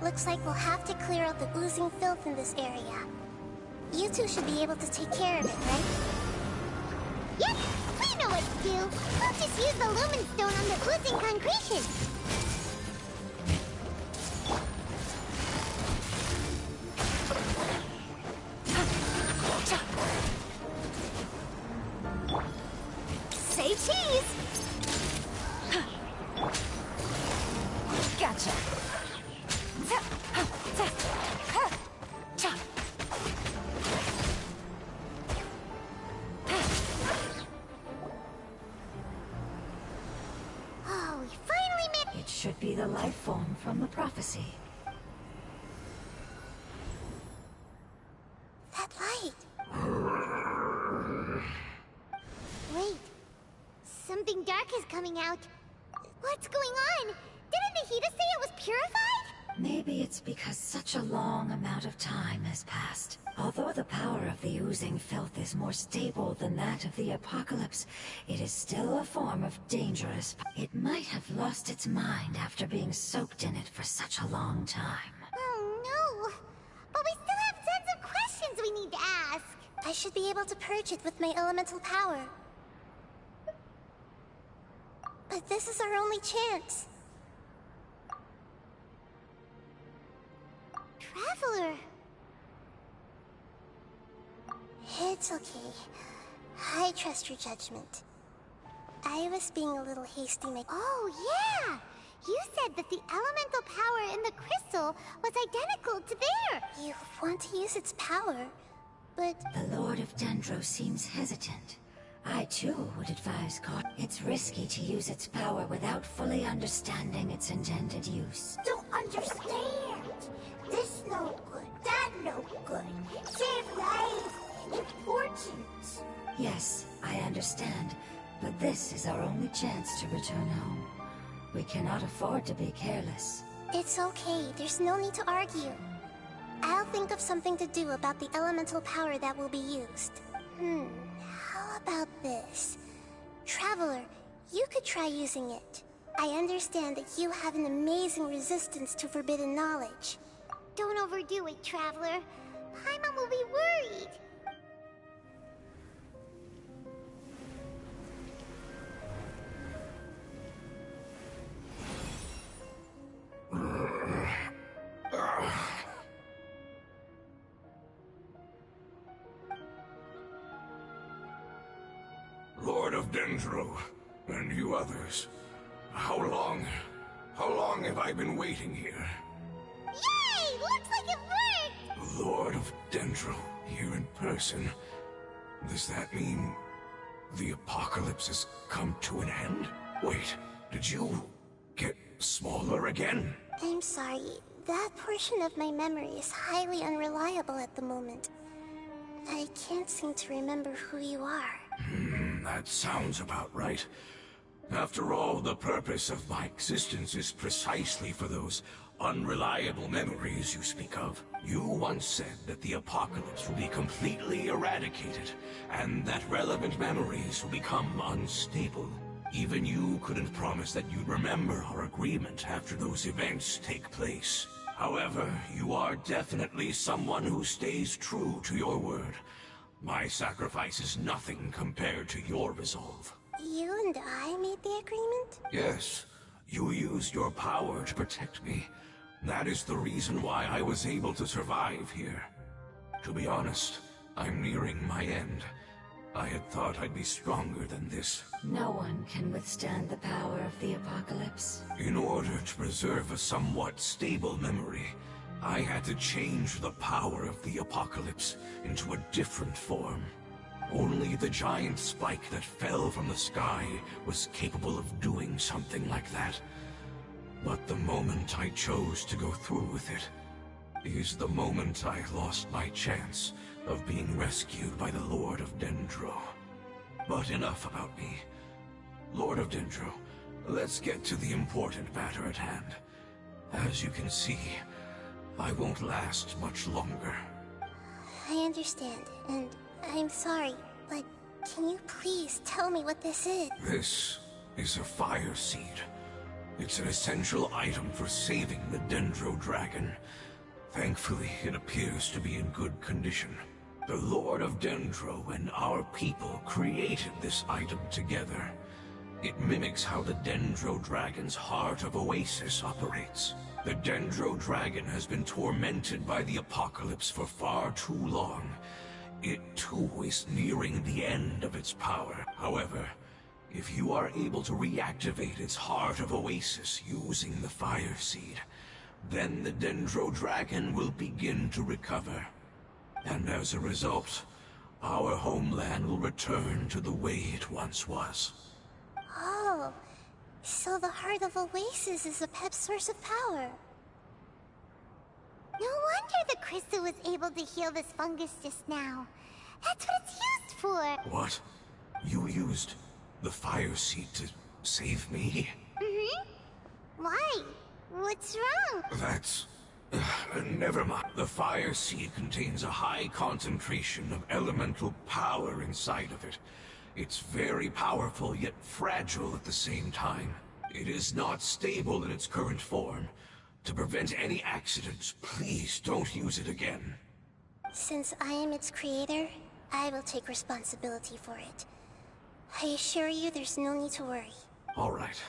Looks like we'll have to clear out the oozing filth in this area. You two should be able to take care of it, right? Yep! We know what to do! We'll just use the lumen stone on the oozing concretion! Say cheese! Gotcha. Oh, we finally made... It should be the life form from the prophecy. that light! Wait. Something dark is coming out. What's going on? Didn't Nahida say it was purified? Maybe it's because such a long amount of time has passed. Although the power of the oozing filth is more stable than that of the apocalypse, it is still a form of dangerous. It might have lost its mind after being soaked in it for such a long time. Oh no! But we still have tons of questions we need to ask! I should be able to purge it with my elemental power. But this is our only chance. Traveler! It's okay. I trust your judgment. I was being a little hasty, Oh, yeah! You said that the elemental power in the crystal was identical to there! You want to use its power, but... The Lord of Dendro seems hesitant. I too would advise caution. It's risky to use its power without fully understanding its intended use. Don't understand! This no good, that no good. Save lives! Important! Yes, I understand, but this is our only chance to return home. We cannot afford to be careless. It's okay, there's no need to argue. I'll think of something to do about the elemental power that will be used. How about this? Traveler, you could try using it. I understand that you have an amazing resistance to forbidden knowledge. Don't overdo it, Traveler. Paimon will be worried. Lord of Dendro, and you others, how long have I been waiting here? Yay! Looks like it worked! Lord of Dendro, here in person. Does that mean the apocalypse has come to an end? Wait, did you get smaller again? I'm sorry. That portion of my memory is highly unreliable at the moment. I can't seem to remember who you are. That sounds about right. After all, the purpose of my existence is precisely for those unreliable memories you speak of. You once said that the apocalypse will be completely eradicated, and that relevant memories will become unstable. Even you couldn't promise that you'd remember our agreement after those events take place. However, you are definitely someone who stays true to your word. My sacrifice is nothing compared to your resolve. You and I made the agreement? Yes, you used your power to protect me. That is the reason why I was able to survive here. To be honest, I'm nearing my end. I had thought I'd be stronger than this. No one can withstand the power of the apocalypse. In order to preserve a somewhat stable memory, I had to change the power of the apocalypse into a different form. Only the giant spike that fell from the sky was capable of doing something like that. But the moment I chose to go through with it is the moment I lost my chance of being rescued by the Lord of Dendro. But enough about me. Lord of Dendro, let's get to the important matter at hand. As you can see, I won't last much longer. I understand, and I'm sorry, but can you please tell me what this is? This is a fire seed. It's an essential item for saving the Dendro Dragon. Thankfully, it appears to be in good condition. The Lord of Dendro and our people created this item together. It mimics how the Dendro Dragon's Heart of Oasis operates. The Dendro Dragon has been tormented by the apocalypse for far too long. It too is nearing the end of its power. However, if you are able to reactivate its Heart of Oasis using the Fire Seed, then the Dendro Dragon will begin to recover. And as a result, our homeland will return to the way it once was. Oh, so the Heart of Oasis is a pep source of power. No wonder the crystal was able to heal this fungus just now. That's what it's used for. What? You used the Fire Seed to save me? Mm-hmm. Why? What's wrong? That's... never mind. The Fire Seed contains a high concentration of elemental power inside of it. It's very powerful, yet fragile at the same time. It is not stable in its current form. To prevent any accidents, please don't use it again. Since I am its creator, I will take responsibility for it. I assure you there's no need to worry. All right.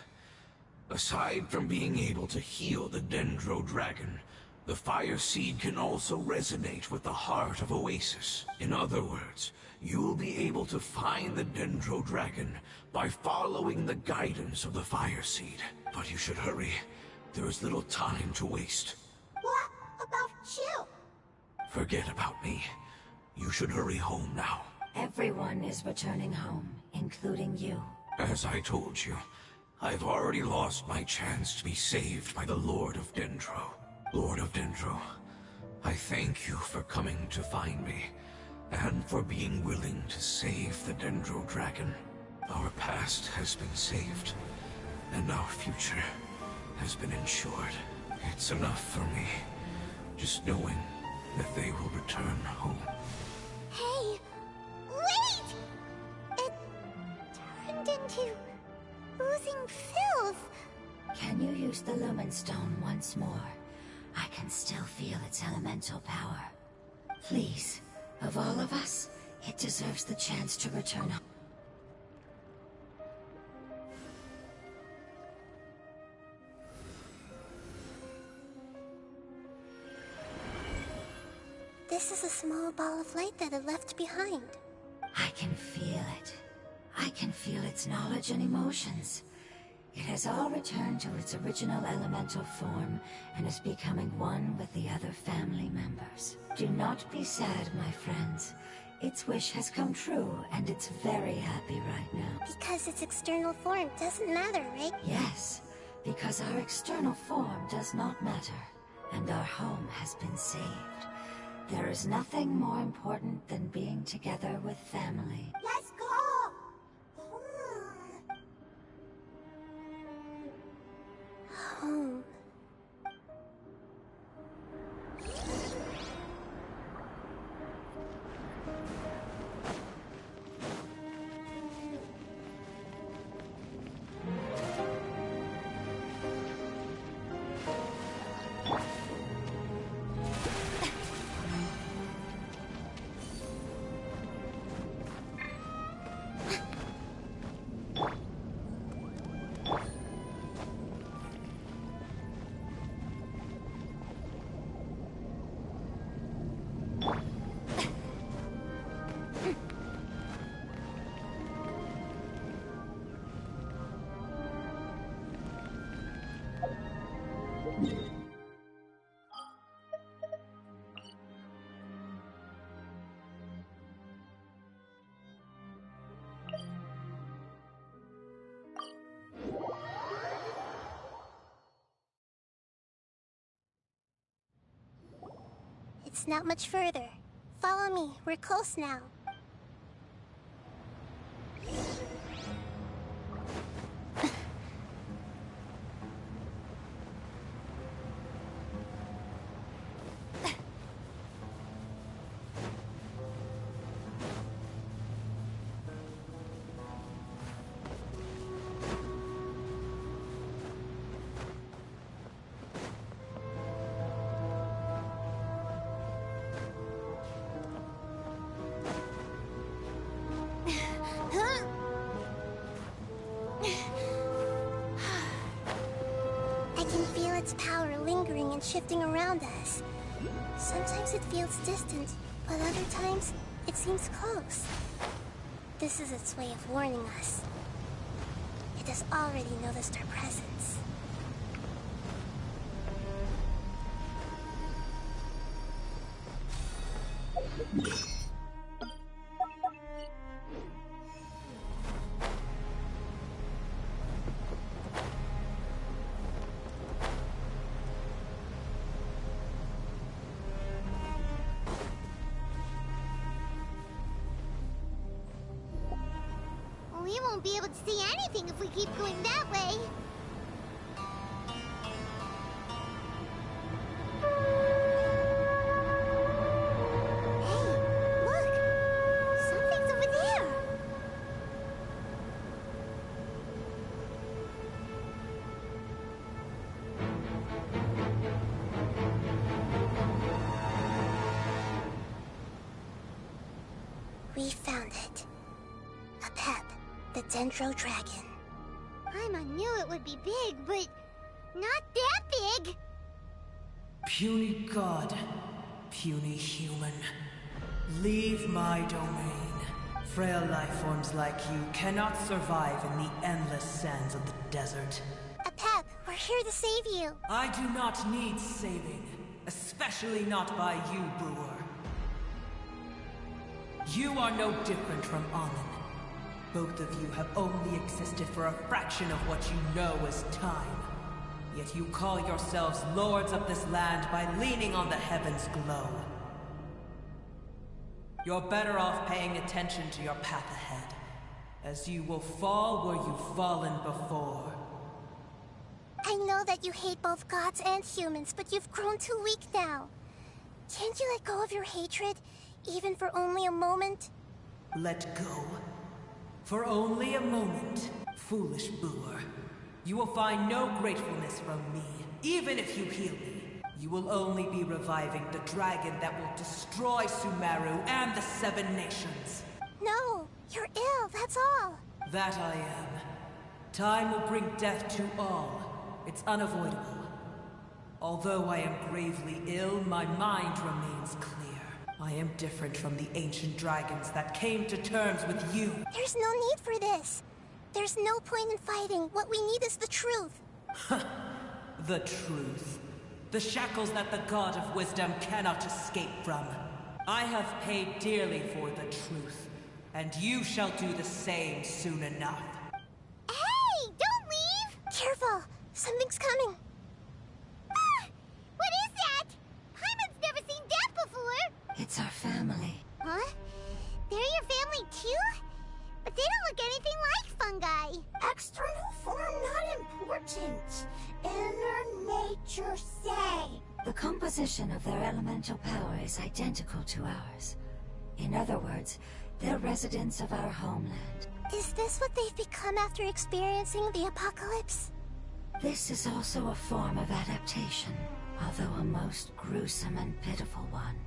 Aside from being able to heal the Dendro Dragon, the Fire Seed can also resonate with the Heart of Oasis. In other words, you'll be able to find the Dendro Dragon by following the guidance of the Fire Seed. But you should hurry. There is little time to waste. What about Chill? Forget about me. You should hurry home now. Everyone is returning home, including you. As I told you, I've already lost my chance to be saved by the Lord of Dendro. Lord of Dendro, I thank you for coming to find me, and for being willing to save the Dendro Dragon. Our past has been saved, and our future has been ensured. It's enough for me, just knowing that they will return home. Hey, wait! It turned into oozing filth. Can you use the Lumen Stone once more? I can still feel its elemental power. Please, of all of us, it deserves the chance to return home. This is a small ball of light that it left behind. I can feel it. I can feel its knowledge and emotions. It has all returned to its original elemental form and is becoming one with the other family members. Do not be sad, my friends. Its wish has come true, and it's very happy right now. Because its external form doesn't matter, right? Yes, because our external form does not matter, and our home has been saved. There is nothing more important than being together with family. Let's go! Home. It's not much further. Follow me, we're close now. I can feel its power lingering and shifting around us. Sometimes it feels distant, but other times it seems close. This is its way of warning us. It has already noticed our presence. We won't be able to see anything if we keep going that way. Hey, look! Something's over there! We found it. A pep. The Dendro Dragon. Paimon knew it would be big, but not that big! Puny god, puny human. Leave my domain. Frail life forms like you cannot survive in the endless sands of the desert. A pep, we're here to save you. I do not need saving, especially not by you, Brewer. You are no different from Amun. Both of you have only existed for a fraction of what you know as time. Yet you call yourselves lords of this land by leaning on the heavens' glow. You're better off paying attention to your path ahead, as you will fall where you've fallen before. I know that you hate both gods and humans, but you've grown too weak now. Can't you let go of your hatred, even for only a moment? Let go? For only a moment, foolish Brewer. You will find no gratefulness from me, even if you heal me. You will only be reviving the dragon that will destroy Sumeru and the Seven Nations. No, you're ill, that's all. That I am. Time will bring death to all. It's unavoidable. Although I am gravely ill, my mind remains clear. I am different from the ancient dragons that came to terms with you. There's no need for this. There's no point in fighting. What we need is the truth. The truth. The shackles that the God of Wisdom cannot escape from. I have paid dearly for the truth, and you shall do the same soon enough. Hey, don't leave! Careful, something's coming. Ah! What is that? Paimon's never seen death before. It's our family. Huh? They're your family too? But they don't look anything like fungi. External form not important. Inner nature say. The composition of their elemental power is identical to ours. In other words, they're residents of our homeland. Is this what they've become after experiencing the apocalypse? This is also a form of adaptation, although a most gruesome and pitiful one.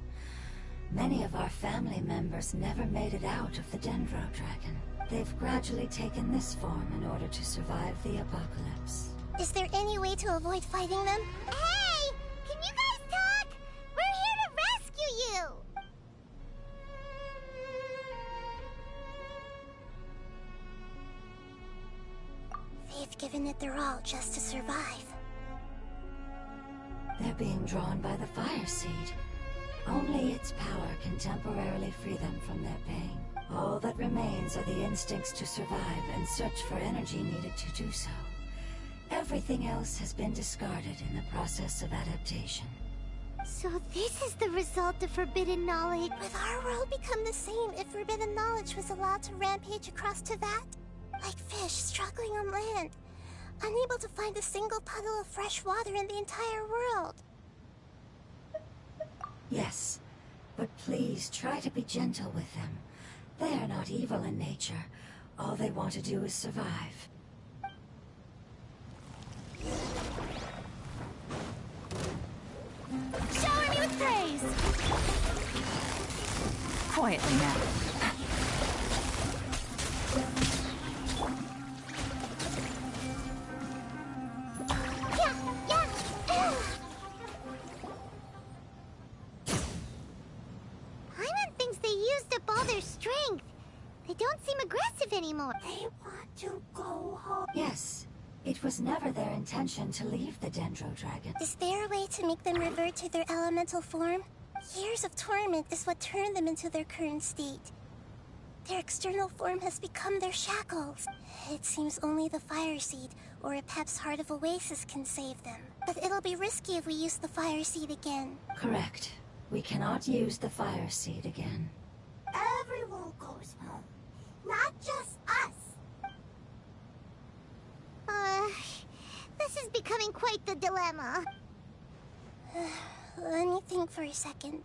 Many of our family members never made it out of the Dendro Dragon. They've gradually taken this form in order to survive the apocalypse. Is there any way to avoid fighting them? Hey! Can you guys talk? We're here to rescue you! They've given it their all just to survive. They're being drawn by the fire seed. Only its power can temporarily free them from their pain. All that remains are the instincts to survive and search for energy needed to do so. Everything else has been discarded in the process of adaptation. So this is the result of forbidden knowledge. Would our world become the same if forbidden knowledge was allowed to rampage across Teyvat? Like fish struggling on land, unable to find a single puddle of fresh water in the entire world. Yes, but please try to be gentle with them. They are not evil in nature. All they want to do is survive. Shower me with praise! Quietly now. Paimon thinks they used up all their strength. They don't seem aggressive anymore. They want to go home. Yes, it was never their intention to leave the Dendro Dragon. Is there a way to make them revert to their elemental form? Years of torment is what turned them into their current state. Their external form has become their shackles. It seems only the Fire Seed or Epep's Heart of Oasis can save them. But it'll be risky if we use the Fire Seed again. Correct. We cannot use the fire seed again. Everyone goes home, not just us. This is becoming quite the dilemma. Let me think for a second.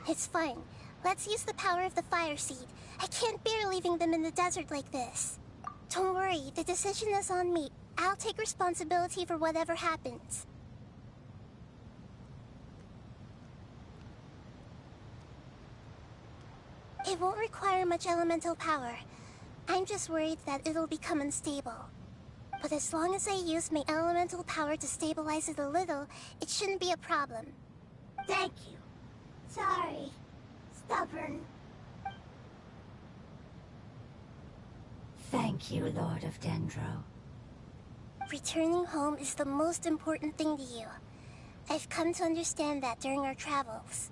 It's fine. Let's use the power of the Fire Seed. I can't bear leaving them in the desert like this. Don't worry, the decision is on me. I'll take responsibility for whatever happens. It won't require much elemental power. I'm just worried that it'll become unstable. But as long as I use my elemental power to stabilize it a little, it shouldn't be a problem. Thank you. Sorry. Stubborn. Thank you, Lord of Dendro. Returning home is the most important thing to you. I've come to understand that during our travels.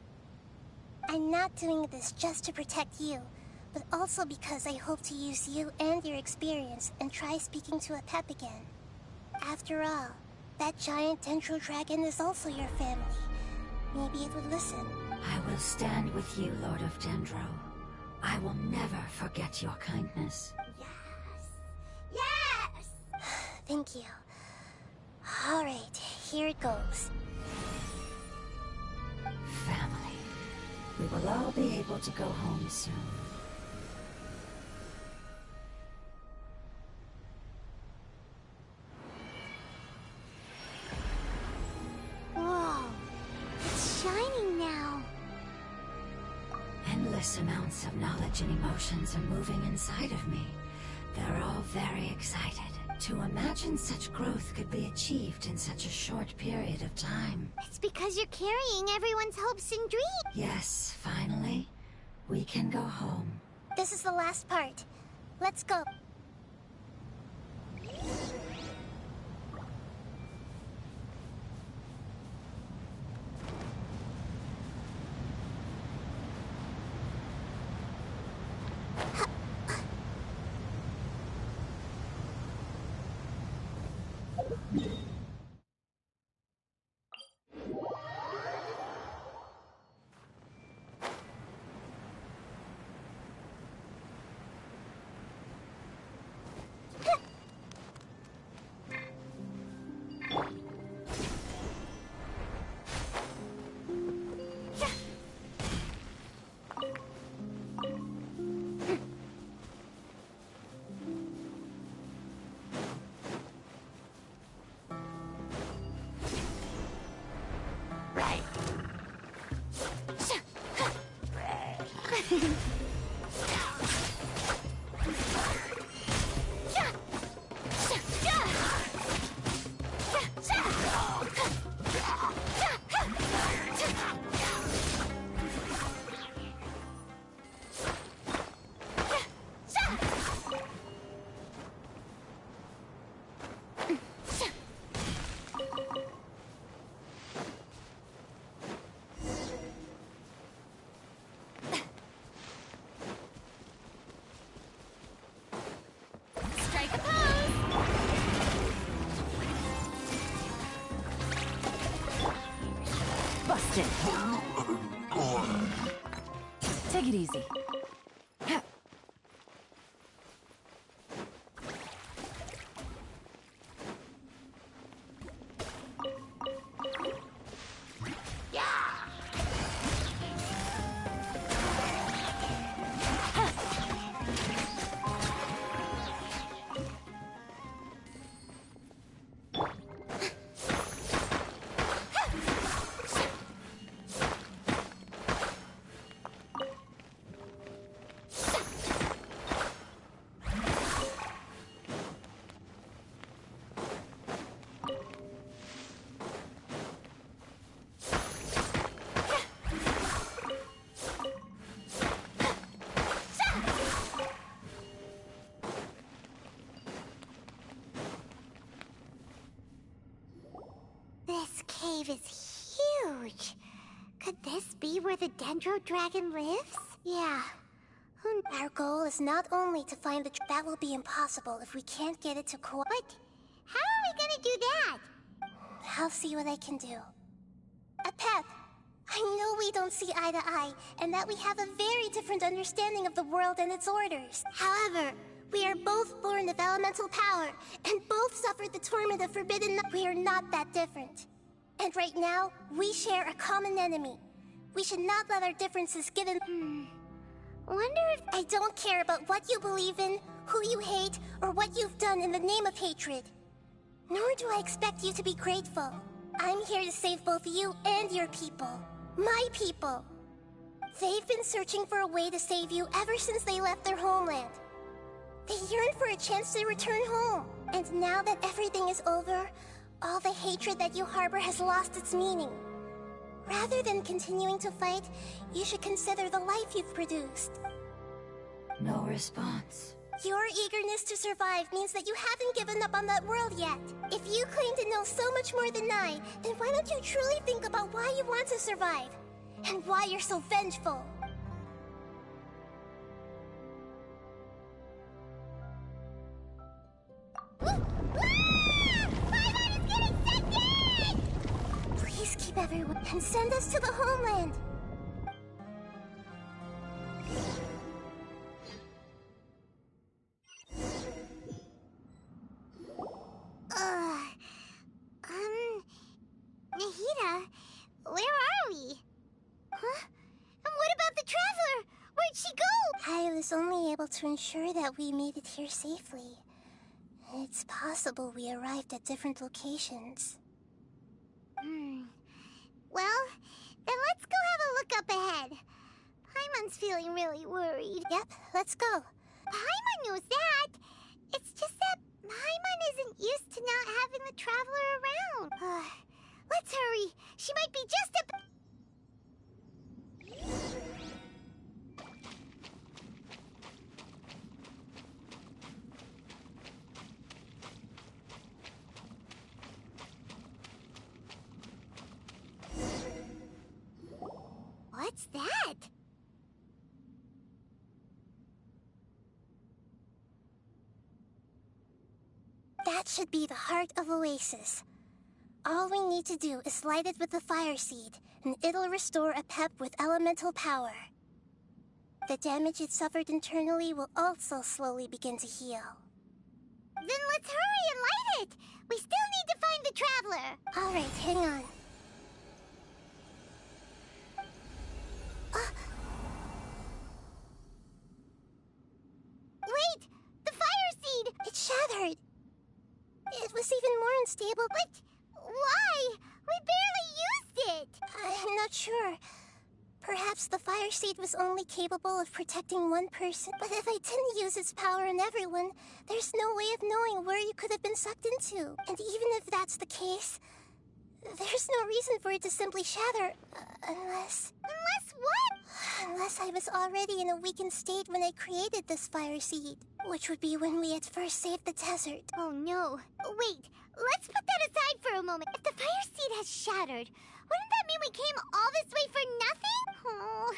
I'm not doing this just to protect you, but also because I hope to use you and your experience and try speaking to Epep again. After all, that giant Dendro Dragon is also your family. Maybe it would listen. I will stand with you, Lord of Dendro. I will never forget your kindness. Yes! Yes! Thank you. Alright, here it goes. Family. We will all be able to go home soon. Countless amounts of knowledge and emotions are moving inside of me. They're all very excited. To imagine such growth could be achieved in such a short period of time. It's because you're carrying everyone's hopes and dreams. Yes, finally, we can go home. This is the last part. Let's go. Busted. Take it easy. This cave is huge. Could this be where the Dendro Dragon lives? Yeah. Our goal is not only to find the... That will be impossible if we can't get it to co- But how are we gonna do that? I'll see what I can do. Apep, I know we don't see eye to eye, and that we have a very different understanding of the world and its orders. However, we are both born of elemental power, and both suffered the torment of forbidden... We are not that different. And right now, we share a common enemy. We should not let our differences get in... Wonder if... I don't care about what you believe in, who you hate, or what you've done in the name of hatred. Nor do I expect you to be grateful. I'm here to save both you and your people. My people. They've been searching for a way to save you ever since they left their homeland. They yearn for a chance to return home. And now that everything is over, all the hatred that you harbor has lost its meaning. Rather than continuing to fight, you should consider the life you've produced. No response. Your eagerness to survive means that you haven't given up on that world yet. If you claim to know so much more than I, then why don't you truly think about why you want to survive? And why you're so vengeful? Please keep everyone and send us to the homeland. Nahida, where are we? Huh? And what about the traveler? Where'd she go? I was only able to ensure that we made it here safely. It's possible we arrived at different locations. Well, then let's go have a look up ahead. Paimon's feeling really worried. Yep, let's go. Paimon knows that. It's just that Paimon isn't used to not having the Traveler around. Let's hurry. She might be just a... What's that? That should be the heart of Oasis. All we need to do is light it with the fire seed, and it'll restore a pep with elemental power. The damage it suffered internally will also slowly begin to heal. Then let's hurry and light it! We still need to find the Traveler! Alright, hang on. Wait! The fire seed! It shattered! It was even more unstable, but why? We barely used it! I'm not sure. Perhaps the fire seed was only capable of protecting one person. But if I didn't use its power on everyone, there's no way of knowing where you could have been sucked into. And even if that's the case, there's no reason for it to simply shatter, unless... Unless what? Unless I was already in a weakened state when I created this fire seed. Which would be when we had first saved the desert. Oh no. Wait, let's put that aside for a moment. If the fire seed has shattered, wouldn't that mean we came all this way for nothing? Oh.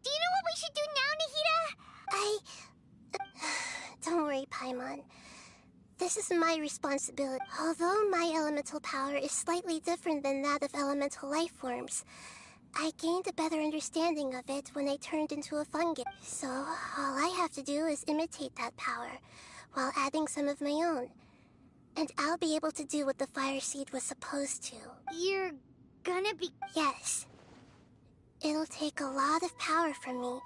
Do you know what we should do now, Nahida? Don't worry, Paimon. This is my responsibility. Although my elemental power is slightly different than that of elemental life forms, I gained a better understanding of it when I turned into a fungus. So, all I have to do is imitate that power, while adding some of my own. And I'll be able to do what the fire seed was supposed to. You're gonna be... Yes. It'll take a lot of power from me,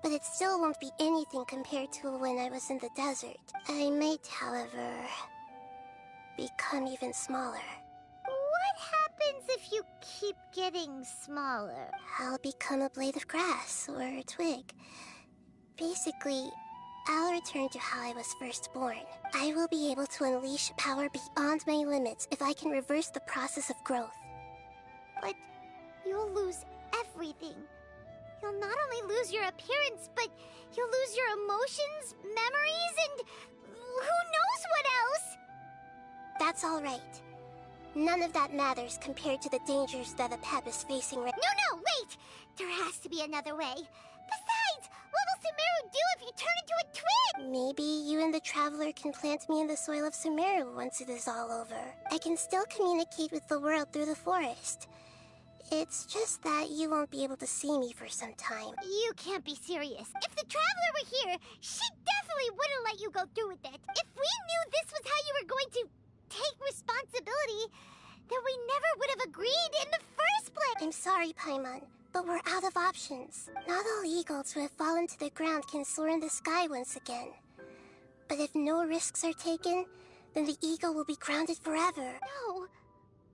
but it still won't be anything compared to when I was in the desert. I might, however, become even smaller. What happens if you keep getting smaller? I'll become a blade of grass or a twig. Basically, I'll return to how I was first born. I will be able to unleash power beyond my limits if I can reverse the process of growth. But you'll lose everything. You'll not only lose your appearance, but you'll lose your emotions, memories, and who knows what else? That's all right. None of that matters compared to the dangers that a pep is facing right now. No, wait! There has to be another way. Besides, what will Sumeru do if you turn into a twig? Maybe you and the Traveler can plant me in the soil of Sumeru once it is all over. I can still communicate with the world through the forest. It's just that you won't be able to see me for some time. You can't be serious. If the Traveler were here, she definitely wouldn't let you go through with it. If we knew this was how you were going to take responsibility, then we never would have agreed in the first place. I'm sorry, Paimon, but we're out of options. Not all eagles who have fallen to the ground can soar in the sky once again. But if no risks are taken, then the eagle will be grounded forever. No.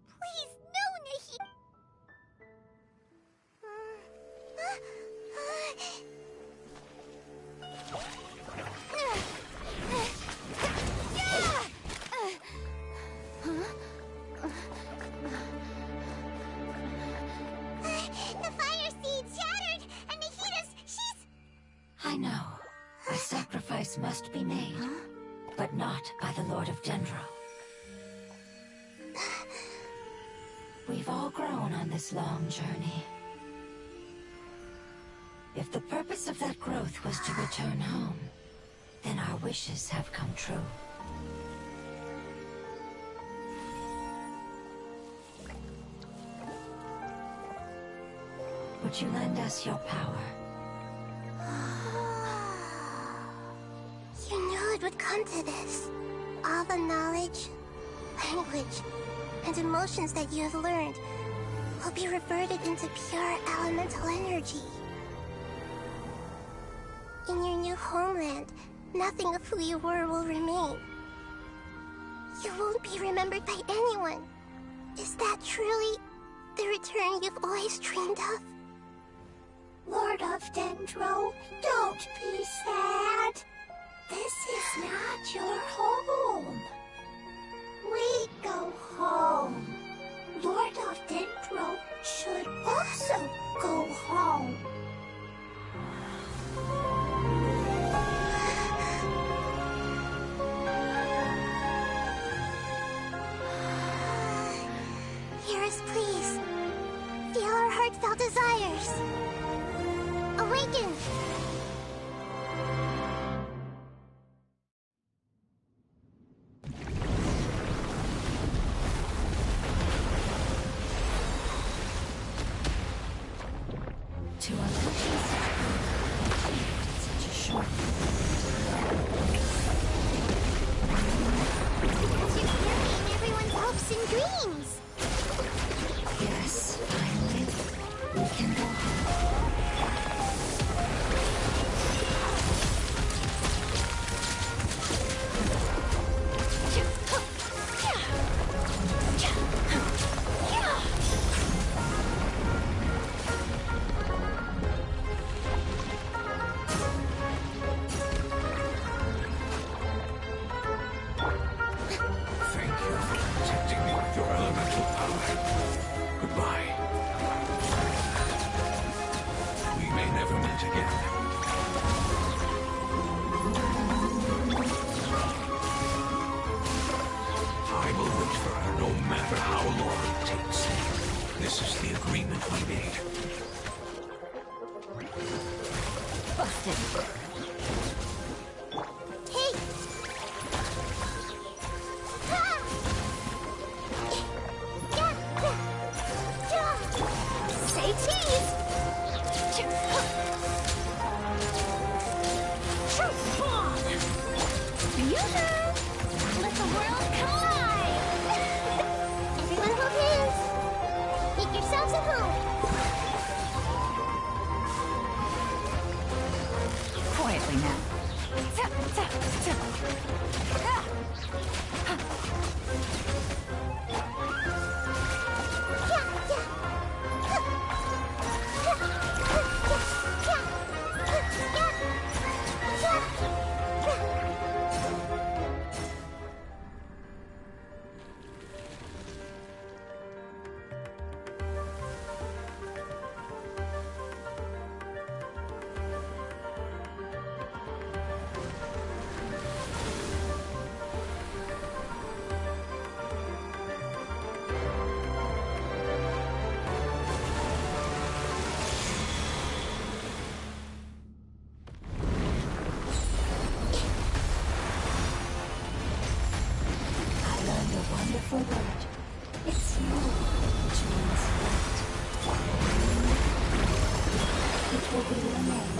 Please, no, Nahi. The fire seed shattered, and she's... I know. A sacrifice must be made, but not by the Lord of Dendro. We've all grown on this long journey. If the purpose of that growth was to return home, then our wishes have come true. Would you lend us your power? You knew it would come to this. All the knowledge, language, and emotions that you have learned will be reverted into pure elemental energy. In your new homeland, nothing of who you were will remain. You won't be remembered by anyone. Is that truly the return you've always dreamed of? Lord of Dendro, don't be sad. This is not your home. We go home. Lord of Dendro should also go home. Hear us, please. Feel our heartfelt desires. Awaken! To our wishes. Such a short. As you're carrying everyone's hopes and dreams. Yes, finally. We can go home. Thank you for protecting me with your elemental power. Goodbye. We may never meet again. I will wait for her no matter how long it takes. This is the agreement we made. Busted. Hey! Ha! Say cheese! Let the world collide! Everyone hold hands! Make yourselves at home! Quietly now. I learned a wonderful word. It's no, which means light. It will be your name.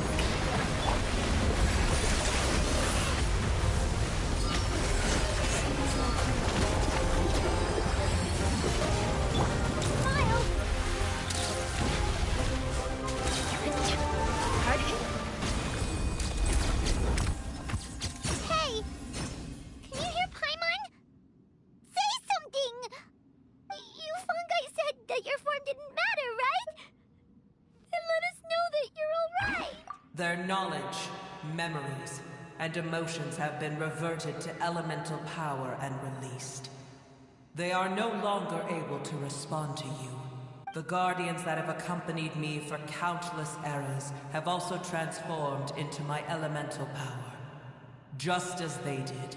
Smile! Hey! Can you hear Paimon? Say something! You fungi said that your form didn't matter, right? Then let us know that you're alright! Their knowledge, memories, and emotions have been reverted to elemental power and released. They are no longer able to respond to you. The guardians that have accompanied me for countless eras have also transformed into my elemental power, just as they did.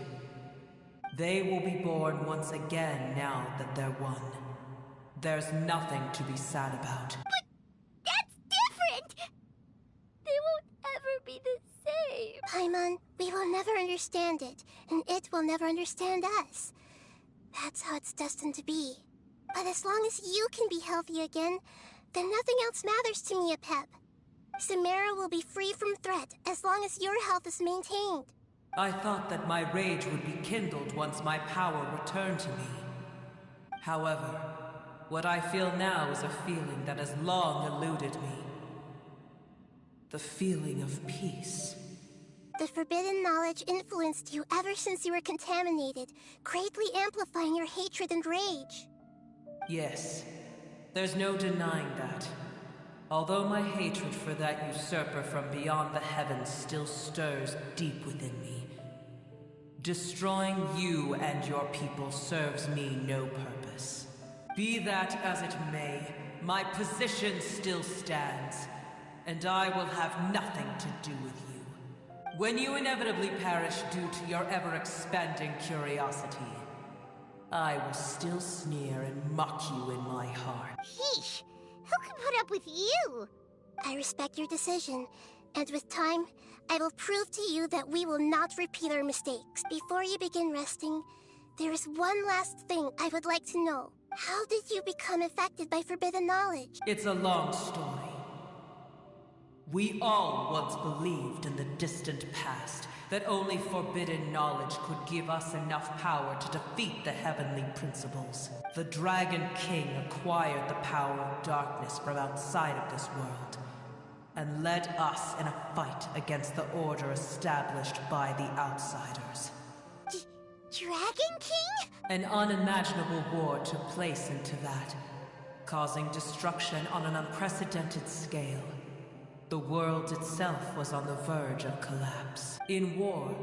They will be born once again now that they're one. There's nothing to be sad about. That's different! They won't ever be the same. Paimon, we will never understand it, and it will never understand us. That's how it's destined to be. But as long as you can be healthy again, then nothing else matters to me, Apep. Samara will be free from threat as long as your health is maintained. I thought that my rage would be kindled once my power returned to me. However, what I feel now is a feeling that has long eluded me. The feeling of peace. The forbidden knowledge influenced you ever since you were contaminated, greatly amplifying your hatred and rage. Yes, there's no denying that. Although my hatred for that usurper from beyond the heavens still stirs deep within me, destroying you and your people serves me no purpose. Be that as it may, my position still stands, and I will have nothing to do with you. When you inevitably perish due to your ever-expanding curiosity, I will still sneer and mock you in my heart. Yeesh! Who can put up with you? I respect your decision, and with time, I will prove to you that we will not repeat our mistakes. Before you begin resting, there is one last thing I would like to know. How did you become affected by forbidden knowledge? It's a long story. We all once believed in the distant past that only forbidden knowledge could give us enough power to defeat the heavenly principles. The Dragon King acquired the power of darkness from outside of this world, and led us in a fight against the order established by the outsiders. Dragon King? An unimaginable war took place into that, causing destruction on an unprecedented scale. The world itself was on the verge of collapse. In war,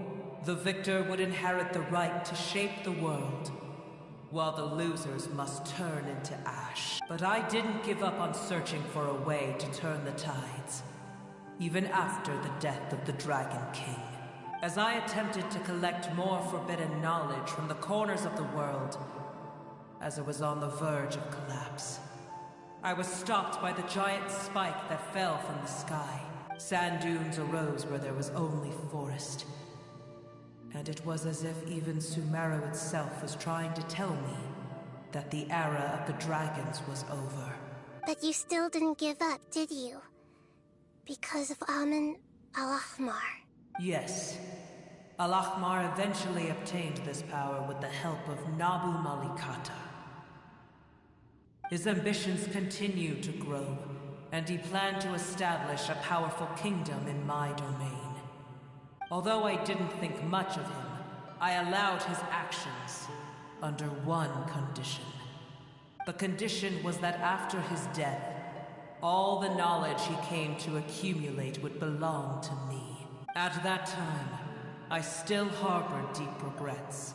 the victor would inherit the right to shape the world, while the losers must turn into ash. But I didn't give up on searching for a way to turn the tides, even after the death of the Dragon King. As I attempted to collect more forbidden knowledge from the corners of the world, as it was on the verge of collapse, I was stopped by the giant spike that fell from the sky. Sand dunes arose where there was only forest. And it was as if even Sumeru itself was trying to tell me that the era of the dragons was over. But you still didn't give up, did you? Because of Amun Al-Ahmar. Yes. Al-Ahmar eventually obtained this power with the help of Nabu Malikata. His ambitions continued to grow, and he planned to establish a powerful kingdom in my domain. Although I didn't think much of him, I allowed his actions under one condition. The condition was that after his death, all the knowledge he came to accumulate would belong to me. At that time, I still harbored deep regrets.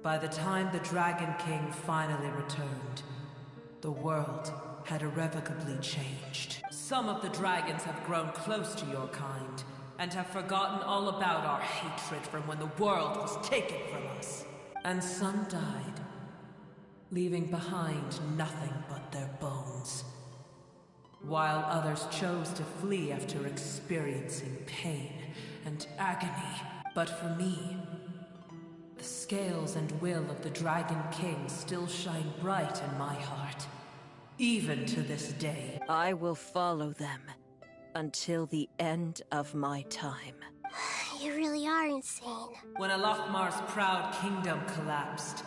By the time the Dragon King finally returned, the world had irrevocably changed. Some of the dragons have grown close to your kind, and have forgotten all about our hatred from when the world was taken from us. And some died, leaving behind nothing but their bones. While others chose to flee after experiencing pain and agony. But for me, the scales and will of the Dragon King still shine bright in my heart. Even to this day. I will follow them until the end of my time. You really are insane. When Al-Ahmar's proud kingdom collapsed,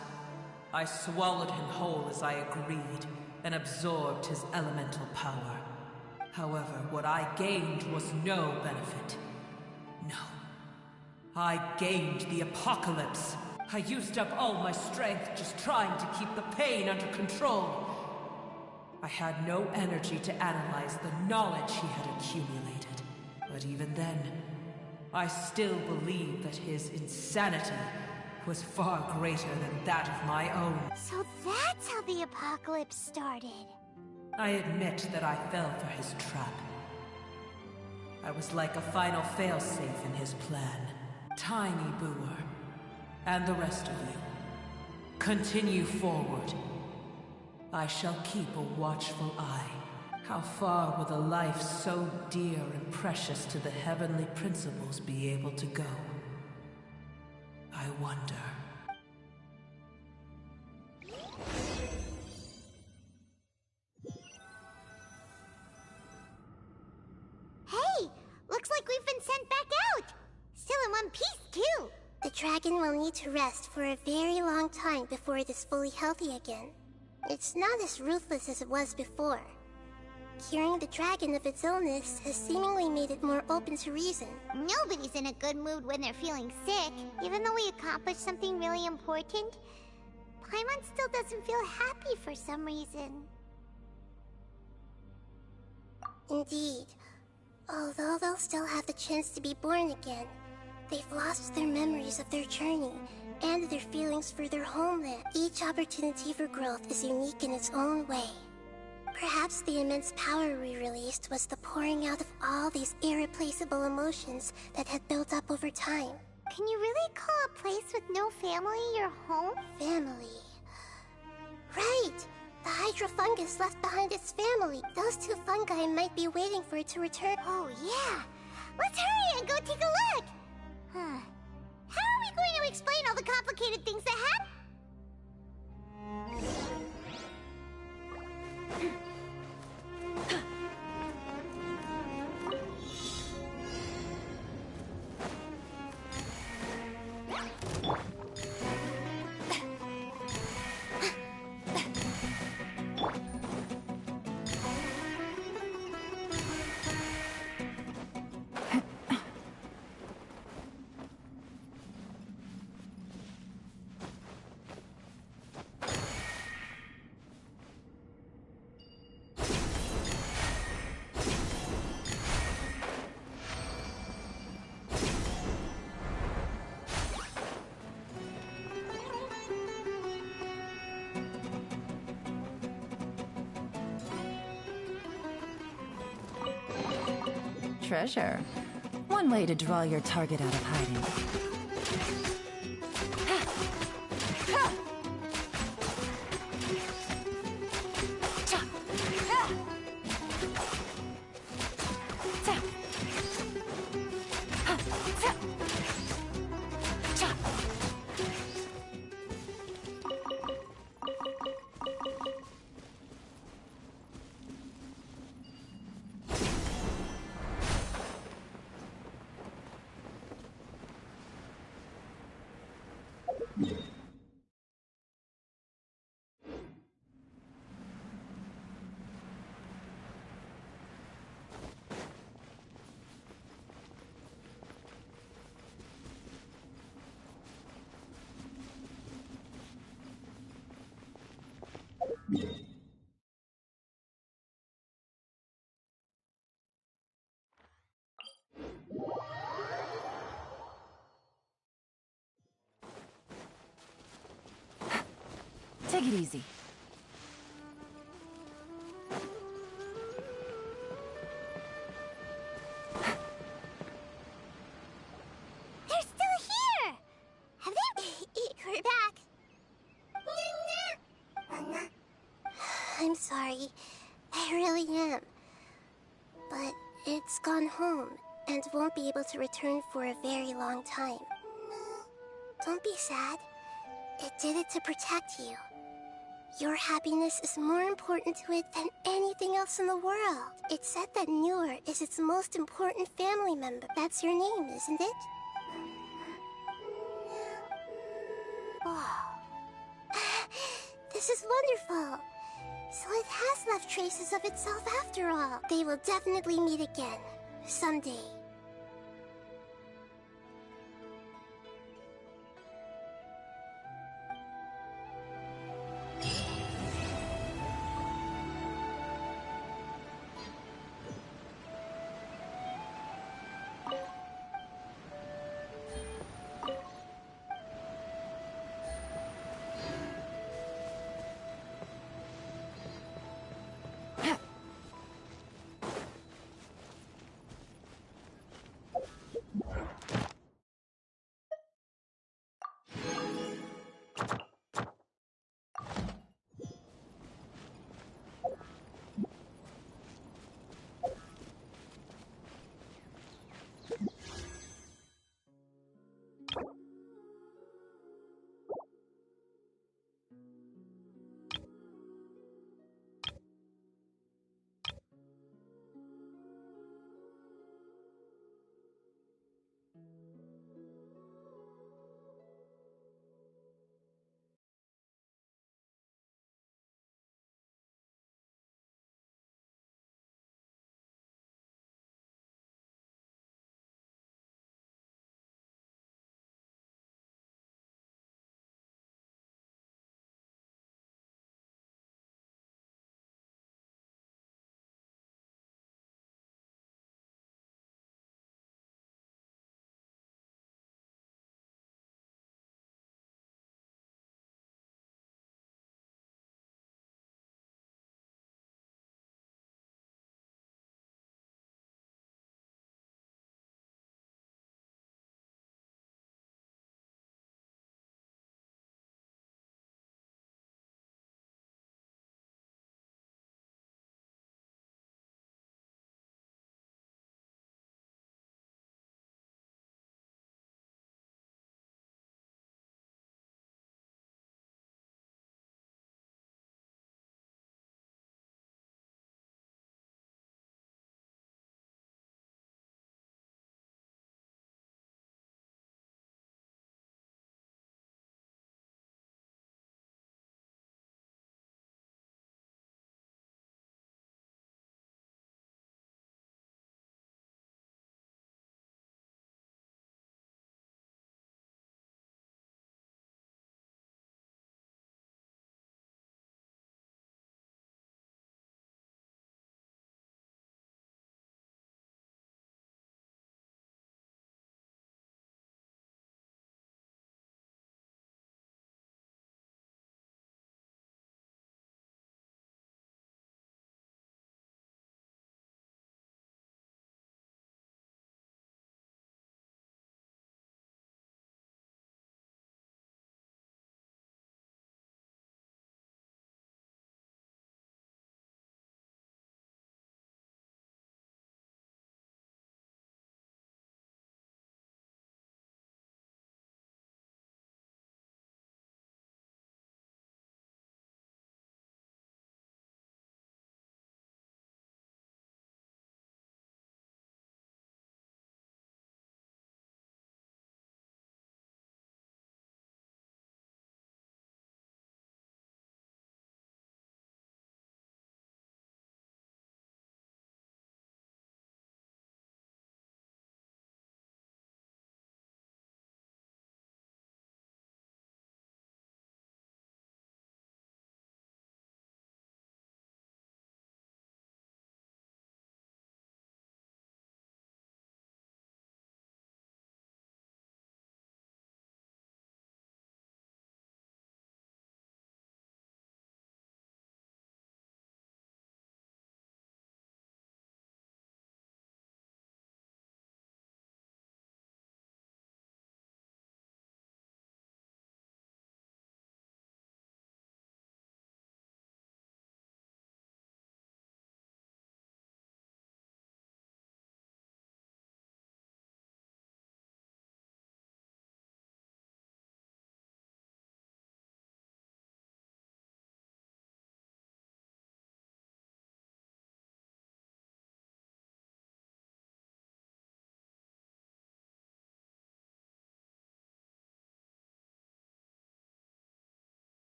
I swallowed him whole as I agreed, and absorbed his elemental power. However, what I gained was no benefit. No. I gained the apocalypse. I used up all my strength just trying to keep the pain under control. I had no energy to analyze the knowledge he had accumulated. But even then, I still believed that his insanity was far greater than that of my own. So that's how the apocalypse started. I admit that I fell for his trap. I was like a final failsafe in his plan. Tiny Booer, and the rest of you, continue forward. I shall keep a watchful eye. How far will a life so dear and precious to the heavenly principles be able to go? I wonder. Hey! Looks like we've been sent back out! Still in one piece, too! The dragon will need to rest for a very long time before it is fully healthy again. It's not as ruthless as it was before. Curing the dragon of its illness has seemingly made it more open to reason. Nobody's in a good mood when they're feeling sick. Even though we accomplished something really important, Paimon still doesn't feel happy for some reason. Indeed. Although they'll still have the chance to be born again, they've lost their memories of their journey and their feelings for their homeland. Each opportunity for growth is unique in its own way. Perhaps the immense power we released was the pouring out of all these irreplaceable emotions that had built up over time. Can you really call a place with no family your home? Family. Right! The hydrofungus left behind its family. Those two fungi might be waiting for it to return. Oh, yeah! Let's hurry and go take a look! Huh. How are we going to explain all the complicated things that happen? Treasure. One way to draw your target out of hiding. Take it easy. They're still here! Have they... We're back. I'm sorry. I really am. But it's gone home and won't be able to return for a very long time. Don't be sad. It did it to protect you. Your happiness is more important to it than anything else in the world. It's said that Newer is its most important family member. That's your name, isn't it? Oh. This is wonderful. So it has left traces of itself after all. They will definitely meet again. Someday.